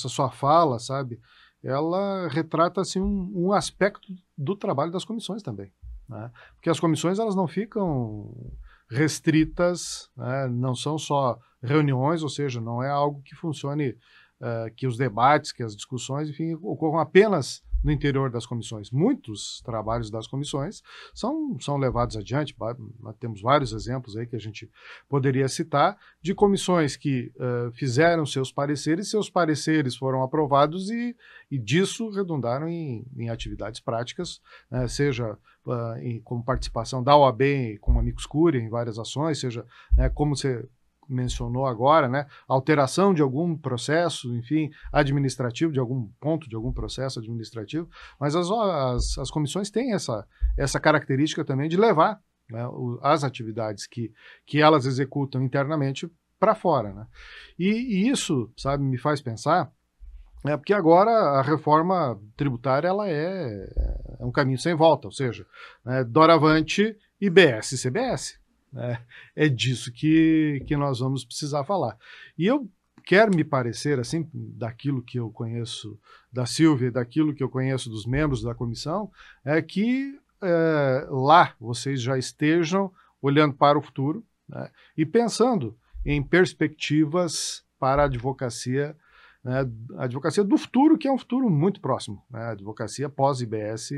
sua fala, sabe, ela retrata assim, um aspecto do trabalho das comissões também, né? Porque as comissões elas não ficam restritas, né? Não são só reuniões, ou seja, não é algo que funcione, que os debates, que as discussões, enfim, ocorram apenas no interior das comissões. Muitos trabalhos das comissões são levados adiante. Temos vários exemplos aí que a gente poderia citar de comissões que fizeram seus pareceres foram aprovados e disso redundaram em atividades práticas, né, seja como participação da OAB como amicus curiae em várias ações, seja, né, como você mencionou agora, né, alteração de algum processo, enfim, administrativo, de algum ponto, de algum processo administrativo, mas as comissões têm essa característica também de levar, né, as atividades que elas executam internamente para fora, né? E isso, sabe, me faz pensar, porque agora a reforma tributária ela é um caminho sem volta, ou seja, né, doravante IBS e CBS. É disso que nós vamos precisar falar. E eu quero me parecer, assim, daquilo que eu conheço da Silvia, daquilo que eu conheço dos membros da comissão, que lá vocês já estejam olhando para o futuro, né, e pensando em perspectivas para a advocacia, né, a advocacia do futuro, que é um futuro muito próximo, né, a advocacia pós-IBS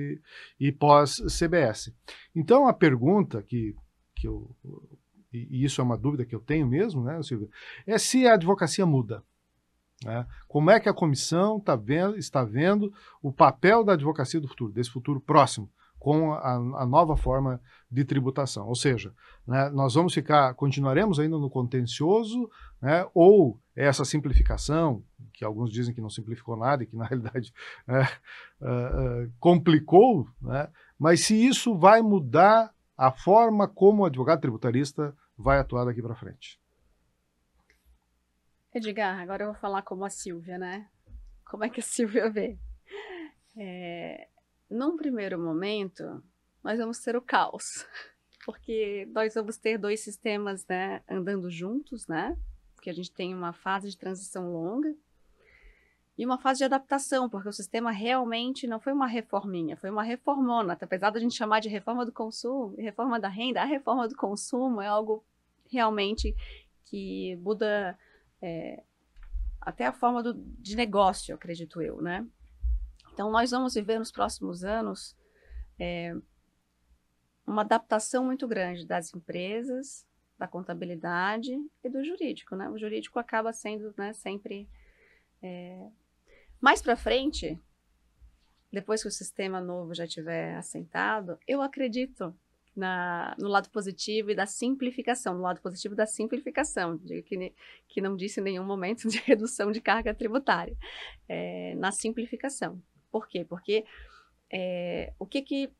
e pós-CBS. Então, a pergunta e isso é uma dúvida que eu tenho mesmo, né, Silvia, é se a advocacia muda, né? Como é que a comissão está vendo o papel da advocacia do futuro, desse futuro próximo, com a nova forma de tributação? Ou seja, né, nós continuaremos ainda no contencioso, né, ou essa simplificação, que alguns dizem que não simplificou nada e que na realidade complicou, né, mas se isso vai mudar a forma como o advogado tributarista vai atuar daqui para frente. Edgar, agora eu vou falar como a Silvia, né? Como é que a Silvia vê? Num primeiro momento, nós vamos ter o caos, porque nós vamos ter dois sistemas, né, andando juntos, né? Porque a gente tem uma fase de transição longa e uma fase de adaptação, porque o sistema realmente não foi uma reforminha, foi uma reformona. Apesar da gente chamar de reforma do consumo, reforma da renda, a reforma do consumo é algo realmente que muda até a forma de negócio, acredito eu, né? Então, nós vamos viver nos próximos anos uma adaptação muito grande das empresas, da contabilidade e do jurídico, né? O jurídico acaba sendo, né, sempre... Mais para frente, depois que o sistema novo já estiver assentado, eu acredito no lado positivo e da simplificação, no lado positivo da simplificação, que não disse em nenhum momento de redução de carga tributária, na simplificação. Por quê? Porque o que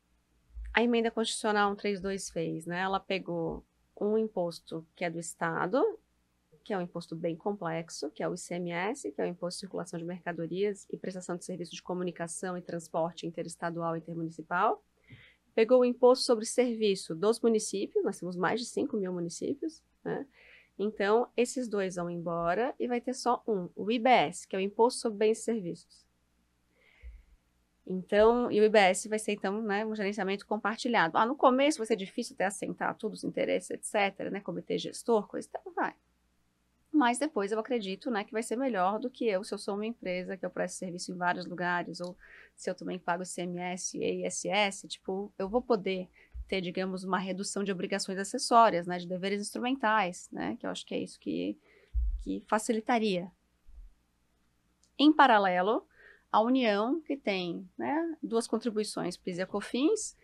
A emenda constitucional 132 fez, né? Ela pegou um imposto que é do Estado, que é um imposto bem complexo, que é o ICMS, que é o Imposto de Circulação de Mercadorias e Prestação de Serviços de Comunicação e Transporte Interestadual e Intermunicipal. Pegou o imposto sobre serviço dos municípios, nós temos mais de 5 mil municípios, né? Então, esses dois vão embora e vai ter só o IBS, que é o Imposto sobre Bens e Serviços. Então, e o IBS vai ser, então, né, um gerenciamento compartilhado. No começo vai ser difícil até assentar todos os interesses, etc., né, comitê gestor, coisa e tal, vai. Mas depois eu acredito, né, que vai ser melhor do que se eu sou uma empresa, que eu presto serviço em vários lugares, ou se eu também pago ICMS e ISS, tipo, eu vou poder ter, digamos, uma redução de obrigações acessórias, né, de deveres instrumentais, né, que eu acho que é isso que facilitaria. Em paralelo, a União, que tem, né, 2 contribuições, PIS e COFINS,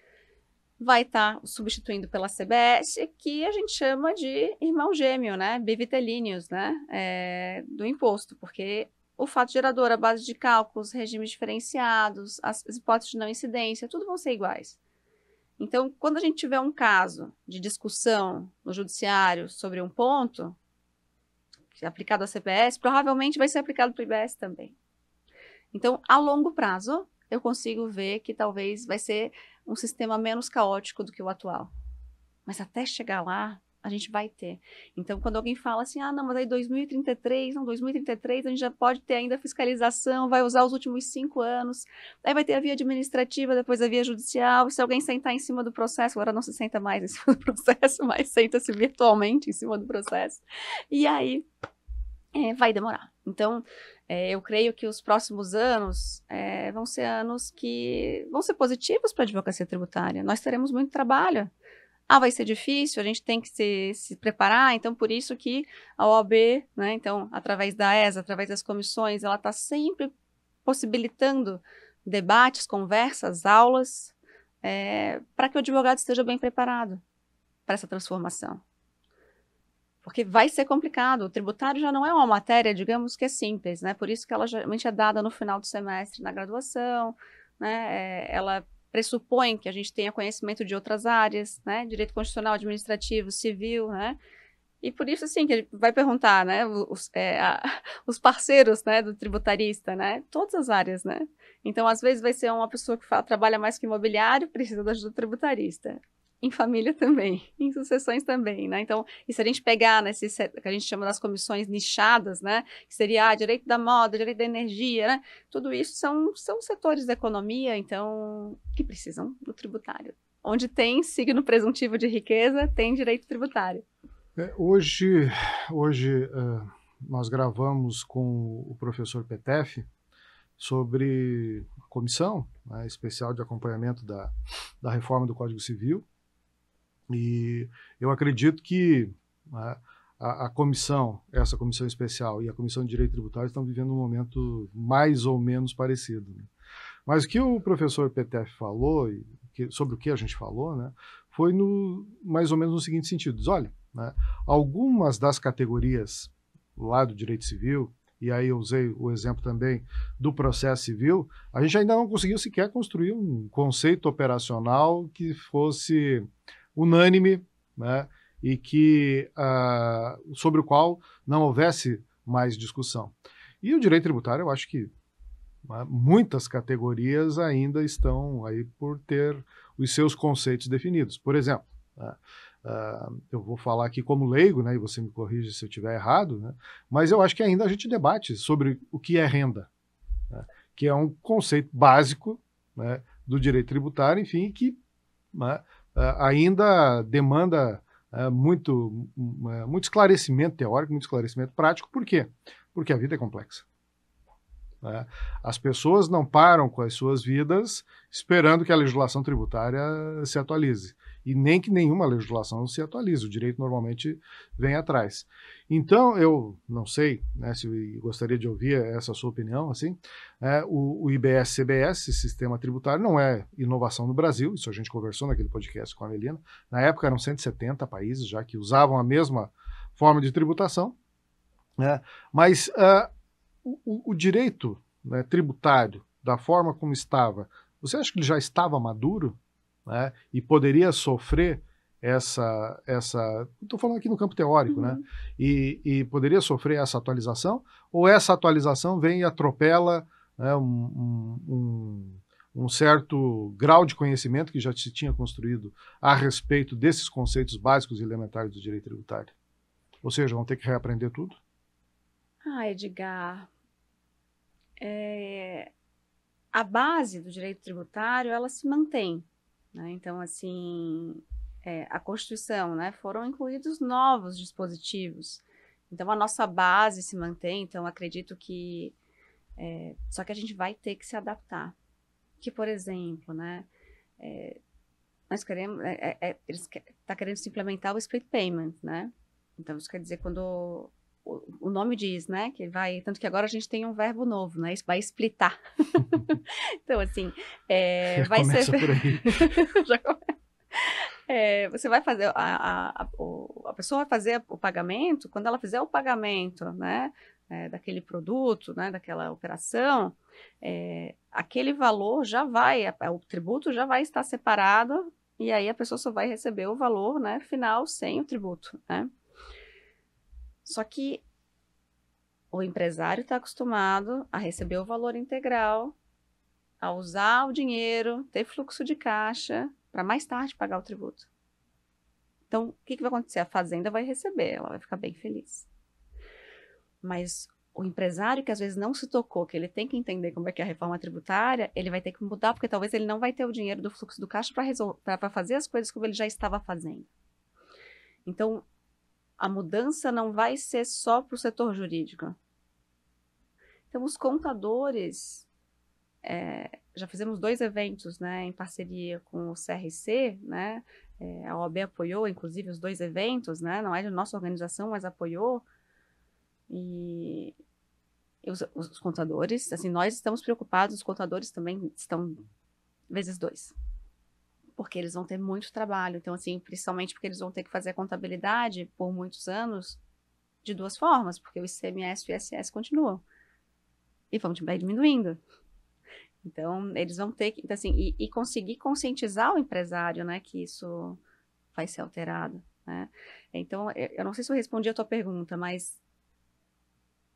vai estar substituindo pela CBS, que a gente chama de irmão gêmeo, né, bivitelíneos, né, do imposto, porque o fato gerador, a base de cálculos, regimes diferenciados, as hipóteses de não incidência, tudo vão ser iguais. Então, quando a gente tiver um caso de discussão no judiciário sobre um ponto, que é aplicado à CBS, provavelmente vai ser aplicado para o IBS também. Então, a longo prazo, eu consigo ver que talvez vai ser um sistema menos caótico do que o atual. Mas até chegar lá, a gente vai ter. Então, quando alguém fala assim, não, mas aí 2033 a gente já pode ter ainda fiscalização, vai usar os últimos 5 anos, aí vai ter a via administrativa, depois a via judicial, se alguém sentar em cima do processo, agora não se senta mais em cima do processo, mas senta-se virtualmente em cima do processo, e aí vai demorar. Então, eu creio que os próximos anos vão ser anos que vão ser positivos para a advocacia tributária. Nós teremos muito trabalho. Vai ser difícil, a gente tem que se preparar, então por isso que a OAB, né, então, através da ESA, através das comissões, ela está sempre possibilitando debates, conversas, aulas, para que o advogado esteja bem preparado para essa transformação. Porque vai ser complicado, o tributário já não é uma matéria, digamos que é simples, né? Por isso que ela geralmente é dada no final do semestre na graduação, né? Ela pressupõe que a gente tenha conhecimento de outras áreas, né? Direito constitucional, administrativo, civil, né? E por isso, assim, que a gente vai perguntar, né? Os parceiros, né, do tributarista, né? Todas as áreas, né? Então, às vezes vai ser uma pessoa que trabalha mais que imobiliário, precisa da ajuda do tributarista. Em família também, em sucessões também, né? Então, e se a gente pegar nesse que a gente chama das comissões nichadas, né? Que seria direito da moda, direito da energia, né? Tudo isso são setores da economia, então, que precisam do tributário. Onde tem signo presuntivo de riqueza, tem direito tributário. Hoje nós gravamos com o professor Petef sobre a comissão, né, especial de acompanhamento da reforma do Código Civil. E eu acredito que a comissão, essa comissão especial e a comissão de direito tributário estão vivendo um momento mais ou menos parecido. Né? Mas o que o professor Petef falou, sobre o que a gente falou, né, foi mais ou menos no seguinte sentido. Diz, olha, né, algumas das categorias lá do direito civil, e aí eu usei o exemplo também do processo civil, a gente ainda não conseguiu sequer construir um conceito operacional que fosse unânime, né, e que sobre o qual não houvesse mais discussão. E o direito tributário, eu acho que muitas categorias ainda estão aí por ter os seus conceitos definidos. Por exemplo, eu vou falar aqui como leigo, né, e você me corrige se eu estiver errado, né, mas eu acho que ainda a gente debate sobre o que é renda, né, que é um conceito básico, né, do direito tributário, enfim, que, né, ainda demanda muito esclarecimento teórico, muito esclarecimento prático. Por quê? Porque a vida é complexa. Né? As pessoas não param com as suas vidas esperando que a legislação tributária se atualize. E nem que nenhuma legislação se atualize. O direito normalmente vem atrás. Então, eu não sei, né, se eu gostaria de ouvir essa sua opinião, assim, o IBS-CBS, Sistema Tributário, não é inovação no Brasil, isso a gente conversou naquele podcast com a Melina. Na época eram 170 países já que usavam a mesma forma de tributação, né, mas o direito, né, tributário, da forma como estava, você acha que ele já estava maduro? né, e poderia sofrer estou falando aqui no campo teórico, né, e poderia sofrer essa atualização, ou essa atualização vem e atropela, né, um certo grau de conhecimento que já se tinha construído a respeito desses conceitos básicos e elementares do direito tributário? Ou seja, vão ter que reaprender tudo? Edgar, a base do direito tributário, ela se mantém, né? Então, assim, a Constituição, né, foram incluídos novos dispositivos. Então, a nossa base se mantém. Então, acredito que... só que a gente vai ter que se adaptar. Que, por exemplo, né, nós queremos... eles estão querendo se implementar o split payment, né? Então, isso quer dizer quando... O nome diz, né, que vai... Tanto que agora a gente tem um verbo novo, né? Vai splitar. Então, assim, vai Começa ser... por aí. Já começa. Você vai fazer... A pessoa vai fazer o pagamento, quando ela fizer o pagamento, né, daquele produto, né, daquela operação, aquele valor já vai... O tributo já vai estar separado, e aí a pessoa só vai receber o valor, né, final sem o tributo, né? Só que o empresário está acostumado a receber o valor integral, a usar o dinheiro, ter fluxo de caixa, para mais tarde pagar o tributo. Então, o que vai acontecer? A fazenda vai receber, ela vai ficar bem feliz. Mas o empresário que às vezes não se tocou, que ele tem que entender como é que é a reforma tributária, ele vai ter que mudar, porque talvez ele não vai ter o dinheiro do fluxo do caixa para fazer as coisas como ele já estava fazendo. Então, a mudança não vai ser só para o setor jurídico. Então, os contadores, já fizemos 2 eventos, né, em parceria com o CRC, né, a OAB apoiou, inclusive, os 2 eventos, né, não é de nossa organização, mas apoiou, e os contadores, assim, nós estamos preocupados, os contadores também estão vezes 2, porque eles vão ter muito trabalho. Então, assim, principalmente porque eles vão ter que fazer a contabilidade por muitos anos de 2 formas, porque o ICMS e o ISS continuam e vão diminuindo. Então, eles vão ter que, então, assim, e conseguir conscientizar o empresário, né, que isso vai ser alterado, né? Então, eu não sei se eu respondi a tua pergunta, mas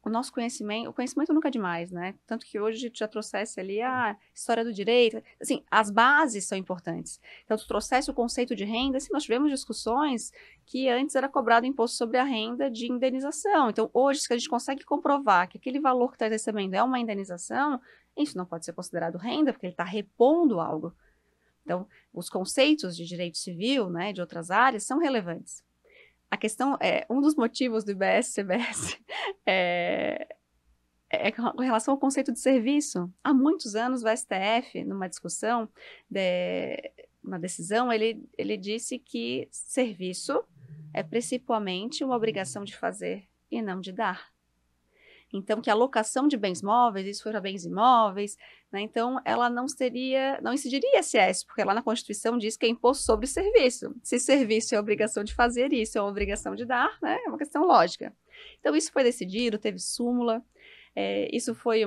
o conhecimento nunca é demais, né? Tanto que hoje tu já trouxesse ali a história do direito, assim, as bases são importantes. Então, tu trouxesse o conceito de renda, assim, nós tivemos discussões que antes era cobrado imposto sobre a renda de indenização. Então, hoje, se a gente consegue comprovar que aquele valor que está recebendo é uma indenização, isso não pode ser considerado renda, porque ele está repondo algo. Então, os conceitos de direito civil, né, de outras áreas, são relevantes. A questão um dos motivos do IBS-CBS com relação ao conceito de serviço. Há muitos anos, o STF, numa discussão, uma decisão, ele disse que serviço é principalmente uma obrigação de fazer e não de dar. Então, que a locação de bens móveis, isso for a bens imóveis, né, então ela não incidiria ISS, porque lá na Constituição diz que é imposto sobre serviço. Se serviço é obrigação de fazer, isso é uma obrigação de dar, né, é uma questão lógica. Então, isso foi decidido, teve súmula, isso foi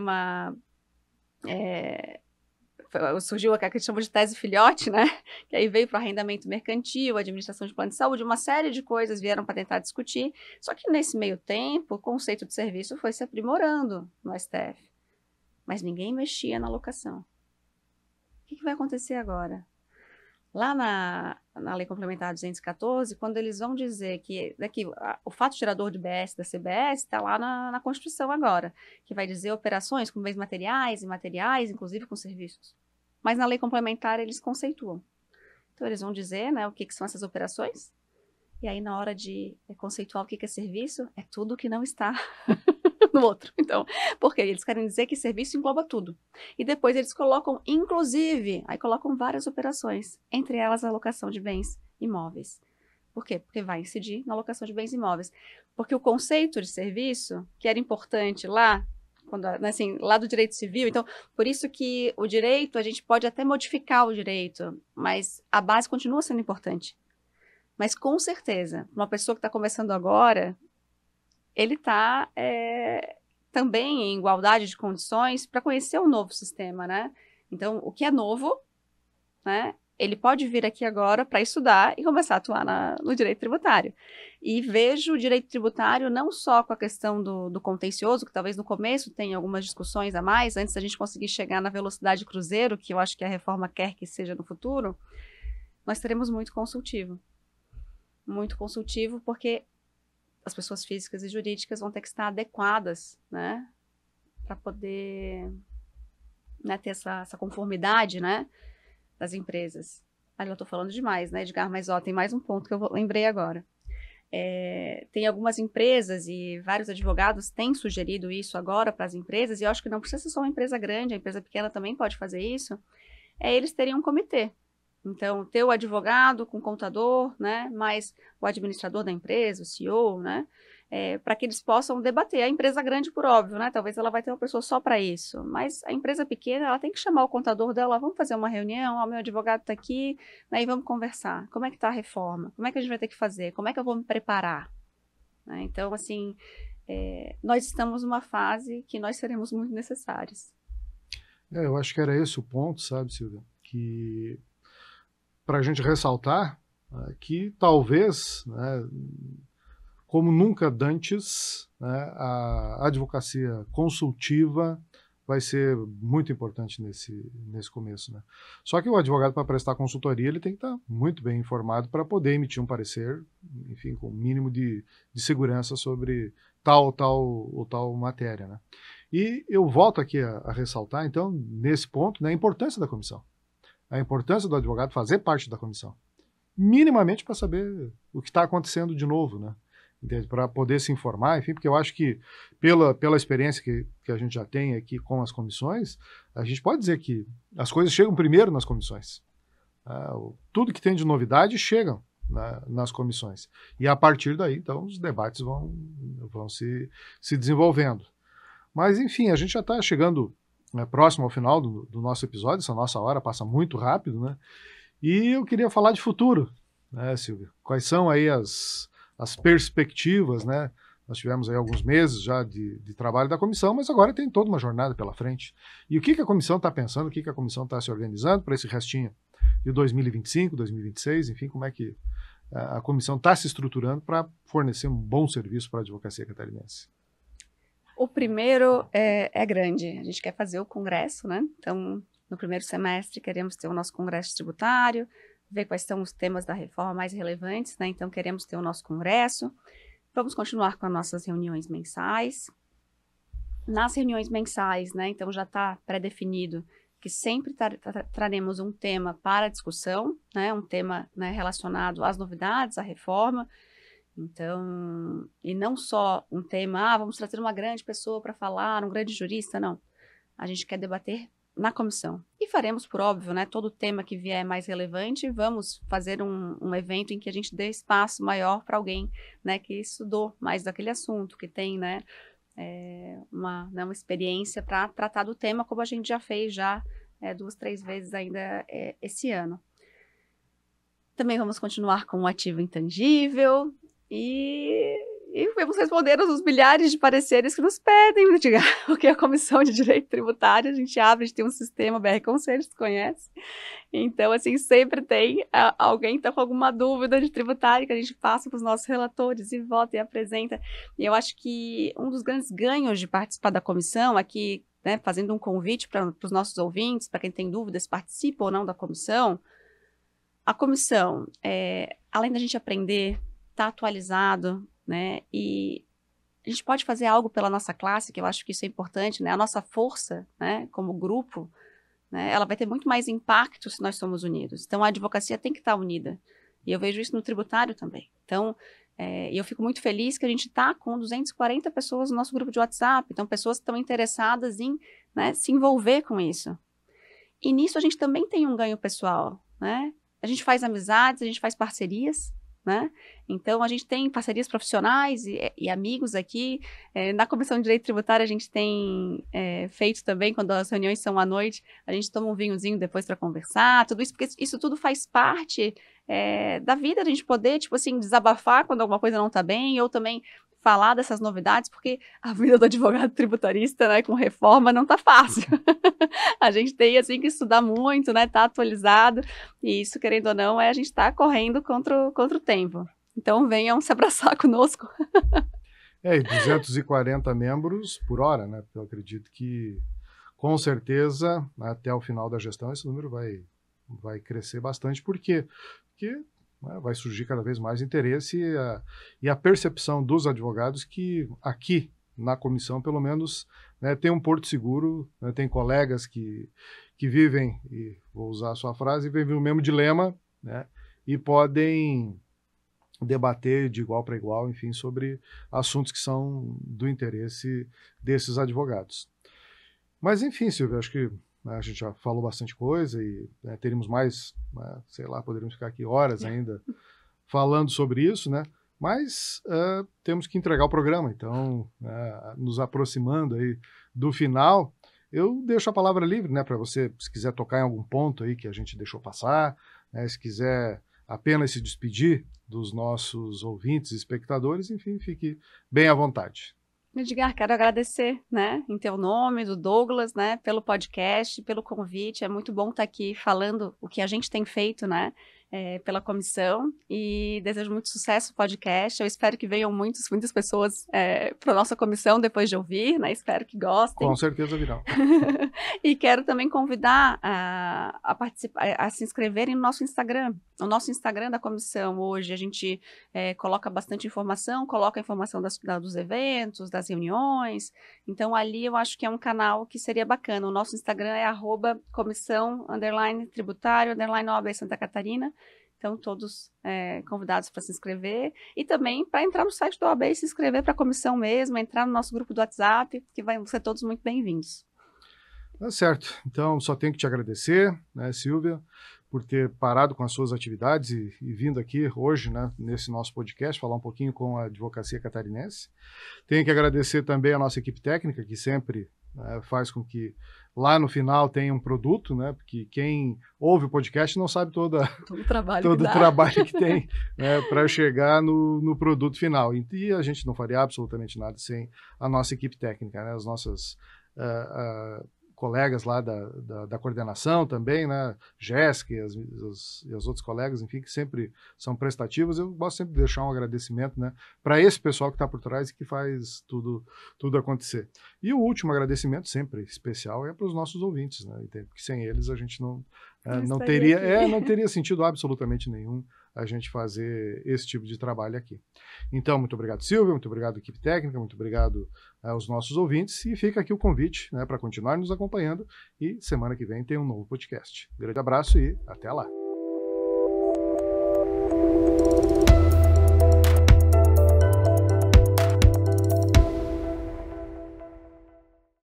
surgiu aquela que a gente chama de tese filhote, né? Que aí veio para o arrendamento mercantil, administração de plano de saúde, uma série de coisas vieram para tentar discutir. Só que nesse meio tempo, o conceito de serviço foi se aprimorando no STF. Mas ninguém mexia na locação. O que vai acontecer agora? Lá na Lei Complementar 214, quando eles vão dizer que o fato gerador de BS da CBS está lá na Constituição agora, que vai dizer operações com bens materiais e imateriais, inclusive com serviços. Mas na Lei Complementar eles conceituam. Então eles vão dizer, né, o que são essas operações, e aí na hora de conceituar o que é serviço, é tudo que não está no outro. Então, porque eles querem dizer que serviço engloba tudo. E depois eles colocam, inclusive, aí colocam várias operações, entre elas a alocação de bens imóveis. Por quê? Porque vai incidir na alocação de bens imóveis. Porque o conceito de serviço, que era importante lá, assim, lá do direito civil, então, por isso que o direito, a gente pode até modificar o direito, mas a base continua sendo importante. Mas, com certeza, uma pessoa que está começando agora, ele está também em igualdade de condições para conhecer o novo sistema, né? Então, o que é novo, né? ele pode vir aqui agora para estudar e começar a atuar no direito tributário. E vejo o direito tributário não só com a questão do contencioso, que talvez no começo tenha algumas discussões a mais, antes da gente conseguir chegar na velocidade cruzeiro, que eu acho que a reforma quer que seja no futuro, nós teremos muito consultivo. Muito consultivo, porque as pessoas físicas e jurídicas vão ter que estar adequadas, né, para poder, né, ter essa conformidade, né, das empresas. Ali eu estou falando demais, né, Edgar, mas ó, tem mais um ponto que eu lembrei agora. Tem algumas empresas e vários advogados têm sugerido isso agora para as empresas, e eu acho que não precisa ser só uma empresa grande, a empresa pequena também pode fazer isso, eles terem um comitê. Então, ter o advogado com o contador, né, mais o administrador da empresa, o CEO, né, para que eles possam debater. A empresa grande, por óbvio, né, talvez ela vai ter uma pessoa só para isso, mas a empresa pequena, ela tem que chamar o contador dela, vamos fazer uma reunião, ó, meu advogado está aqui, né, e vamos conversar. Como é que está a reforma? Como é que a gente vai ter que fazer? Como é que eu vou me preparar? Né, então, assim, nós estamos numa fase que nós seremos muito necessários. Eu acho que era esse o ponto, sabe, Silvia, que para a gente ressaltar que talvez, né, como nunca dantes, né, a advocacia consultiva vai ser muito importante nesse começo, né? Só que o advogado, para prestar consultoria, ele tem que estar muito bem informado para poder emitir um parecer, enfim, com o mínimo de segurança sobre tal matéria, né? E eu volto aqui a ressaltar, então, nesse ponto, né, a importância da comissão. A importância do advogado fazer parte da comissão, minimamente para saber o que está acontecendo de novo, né? Para poder se informar, enfim, porque eu acho que pela experiência que a gente já tem aqui com as comissões, a gente pode dizer que as coisas chegam primeiro nas comissões. Tudo que tem de novidade chega, né, nas comissões. E a partir daí, então, os debates vão se desenvolvendo. Mas, enfim, a gente já está chegando, né, próximo ao final do nosso episódio, essa nossa hora passa muito rápido, né? E eu queria falar de futuro, né, Silvia? Quais são aí as perspectivas, né? Nós tivemos aí alguns meses já de trabalho da comissão, mas agora tem toda uma jornada pela frente. E o que a comissão está pensando, o que a comissão está se organizando para esse restinho de 2025, 2026, enfim, como é que a comissão está se estruturando para fornecer um bom serviço para a advocacia catarinense? O primeiro é grande, a gente quer fazer o congresso, né? Então, no primeiro semestre, queremos ter o nosso congresso tributário, ver quais são os temas da reforma mais relevantes, né? Então, queremos ter o nosso congresso. Vamos continuar com as nossas reuniões mensais. Nas reuniões mensais, né? Então, já está pré-definido que sempre traremos um tema para discussão, né? Um tema, né, relacionado às novidades, à reforma. Então, e não só um tema, vamos trazer uma grande pessoa para falar, um grande jurista, não. A gente quer debater na comissão. E faremos, por óbvio, né, todo tema que vier mais relevante, vamos fazer um evento em que a gente dê espaço maior para alguém, né, que estudou mais daquele assunto, que tem, né, uma experiência para tratar do tema, como a gente já fez 2, 3 vezes ainda esse ano. Também vamos continuar com o ativo intangível, e vamos responder os milhares de pareceres que nos pedem, porque a Comissão de Direito Tributário, a gente tem um sistema, BR Conselhos, tu conhece? Então, assim, sempre tem alguém que está com alguma dúvida de tributário que a gente passa para os nossos relatores e vota e apresenta. E eu acho que um dos grandes ganhos de participar da comissão aqui, né, fazendo um convite para os nossos ouvintes, para quem tem dúvidas, participa ou não da comissão, a comissão, além da gente aprender, está atualizado, né, e a gente pode fazer algo pela nossa classe, que eu acho que isso é importante, né, a nossa força, né, como grupo, né, ela vai ter muito mais impacto se nós somos unidos. Então, a advocacia tem que estar unida, e eu vejo isso no tributário também. Então, eu fico muito feliz que a gente está com 240 pessoas no nosso grupo de WhatsApp, então pessoas que estão interessadas em, né, se envolver com isso. E nisso a gente também tem um ganho pessoal, né, a gente faz amizades, a gente faz parcerias, né? Então, a gente tem parcerias profissionais e amigos aqui. Na Comissão de Direito Tributário, a gente tem feito também, quando as reuniões são à noite, a gente toma um vinhozinho depois para conversar, tudo isso, porque isso tudo faz parte da vida, a gente poder, tipo assim, desabafar quando alguma coisa não está bem, ou também falar dessas novidades, porque a vida do advogado tributarista, né, com reforma não tá fácil. A gente tem, assim, que estudar muito, né, tá atualizado, e isso, querendo ou não, a gente tá correndo contra o tempo. Então, venham se abraçar conosco. E 240 membros por hora, né? Eu acredito que, com certeza, até o final da gestão, esse número vai crescer bastante. Por quê? Porque vai surgir cada vez mais interesse e a percepção dos advogados que aqui na comissão, pelo menos, né, tem um porto seguro, né, tem colegas que vivem, e vou usar a sua frase, vivem o mesmo dilema, né, e podem debater de igual para igual, enfim, sobre assuntos que são do interesse desses advogados. Mas, enfim, Silvio, acho que a gente já falou bastante coisa e teríamos mais, sei lá, poderíamos ficar aqui horas ainda falando sobre isso, né? Mas temos que entregar o programa, então, nos aproximando aí do final, eu deixo a palavra livre, né, para você, se quiser tocar em algum ponto aí que a gente deixou passar, né, se quiser apenas se despedir dos nossos ouvintes e espectadores, enfim, fique bem à vontade. Edgar, quero agradecer, né, em teu nome, do Douglas, né, pelo podcast, pelo convite. É muito bom estar aqui falando o que a gente tem feito, né, pela comissão, e desejo muito sucesso no podcast. Eu espero que venham muitas pessoas para a nossa comissão depois de ouvir, né, espero que gostem. Com certeza virão. E quero também convidar a participar, a se inscreverem no nosso Instagram. No nosso Instagram da comissão, hoje, a gente coloca bastante informação, coloca a informação dos eventos, das reuniões. Então, ali eu acho que é um canal que seria bacana. O nosso Instagram é @comissão_tributário_OAB Santa Catarina. Então, todos convidados para se inscrever. E também para entrar no site do OAB e se inscrever para a comissão mesmo, entrar no nosso grupo do WhatsApp, que vão ser todos muito bem-vindos. Tá certo. Então, só tenho que te agradecer, né, Silvia, por ter parado com as suas atividades e vindo aqui hoje, né, nesse nosso podcast, falar um pouquinho com a advocacia catarinense. Tenho que agradecer também a nossa equipe técnica, que sempre faz com que lá no final tenha um produto, né, porque quem ouve o podcast não sabe todo o trabalho que tem, né, para chegar no produto final. E a gente não faria absolutamente nada sem a nossa equipe técnica, né, as nossas colegas lá da coordenação também, né, Jéssica e as outros colegas, enfim, que sempre são prestativos. Eu gosto sempre de deixar um agradecimento, né, para esse pessoal que está por trás e que faz tudo acontecer. E o último agradecimento, sempre especial, é para os nossos ouvintes, né, porque sem eles a gente não teria sentido absolutamente nenhum a gente fazer esse tipo de trabalho aqui. Então, muito obrigado, Silvia, muito obrigado, equipe técnica, muito obrigado aos nossos ouvintes, e fica aqui o convite, né, para continuar nos acompanhando, e semana que vem tem um novo podcast. Grande abraço e até lá!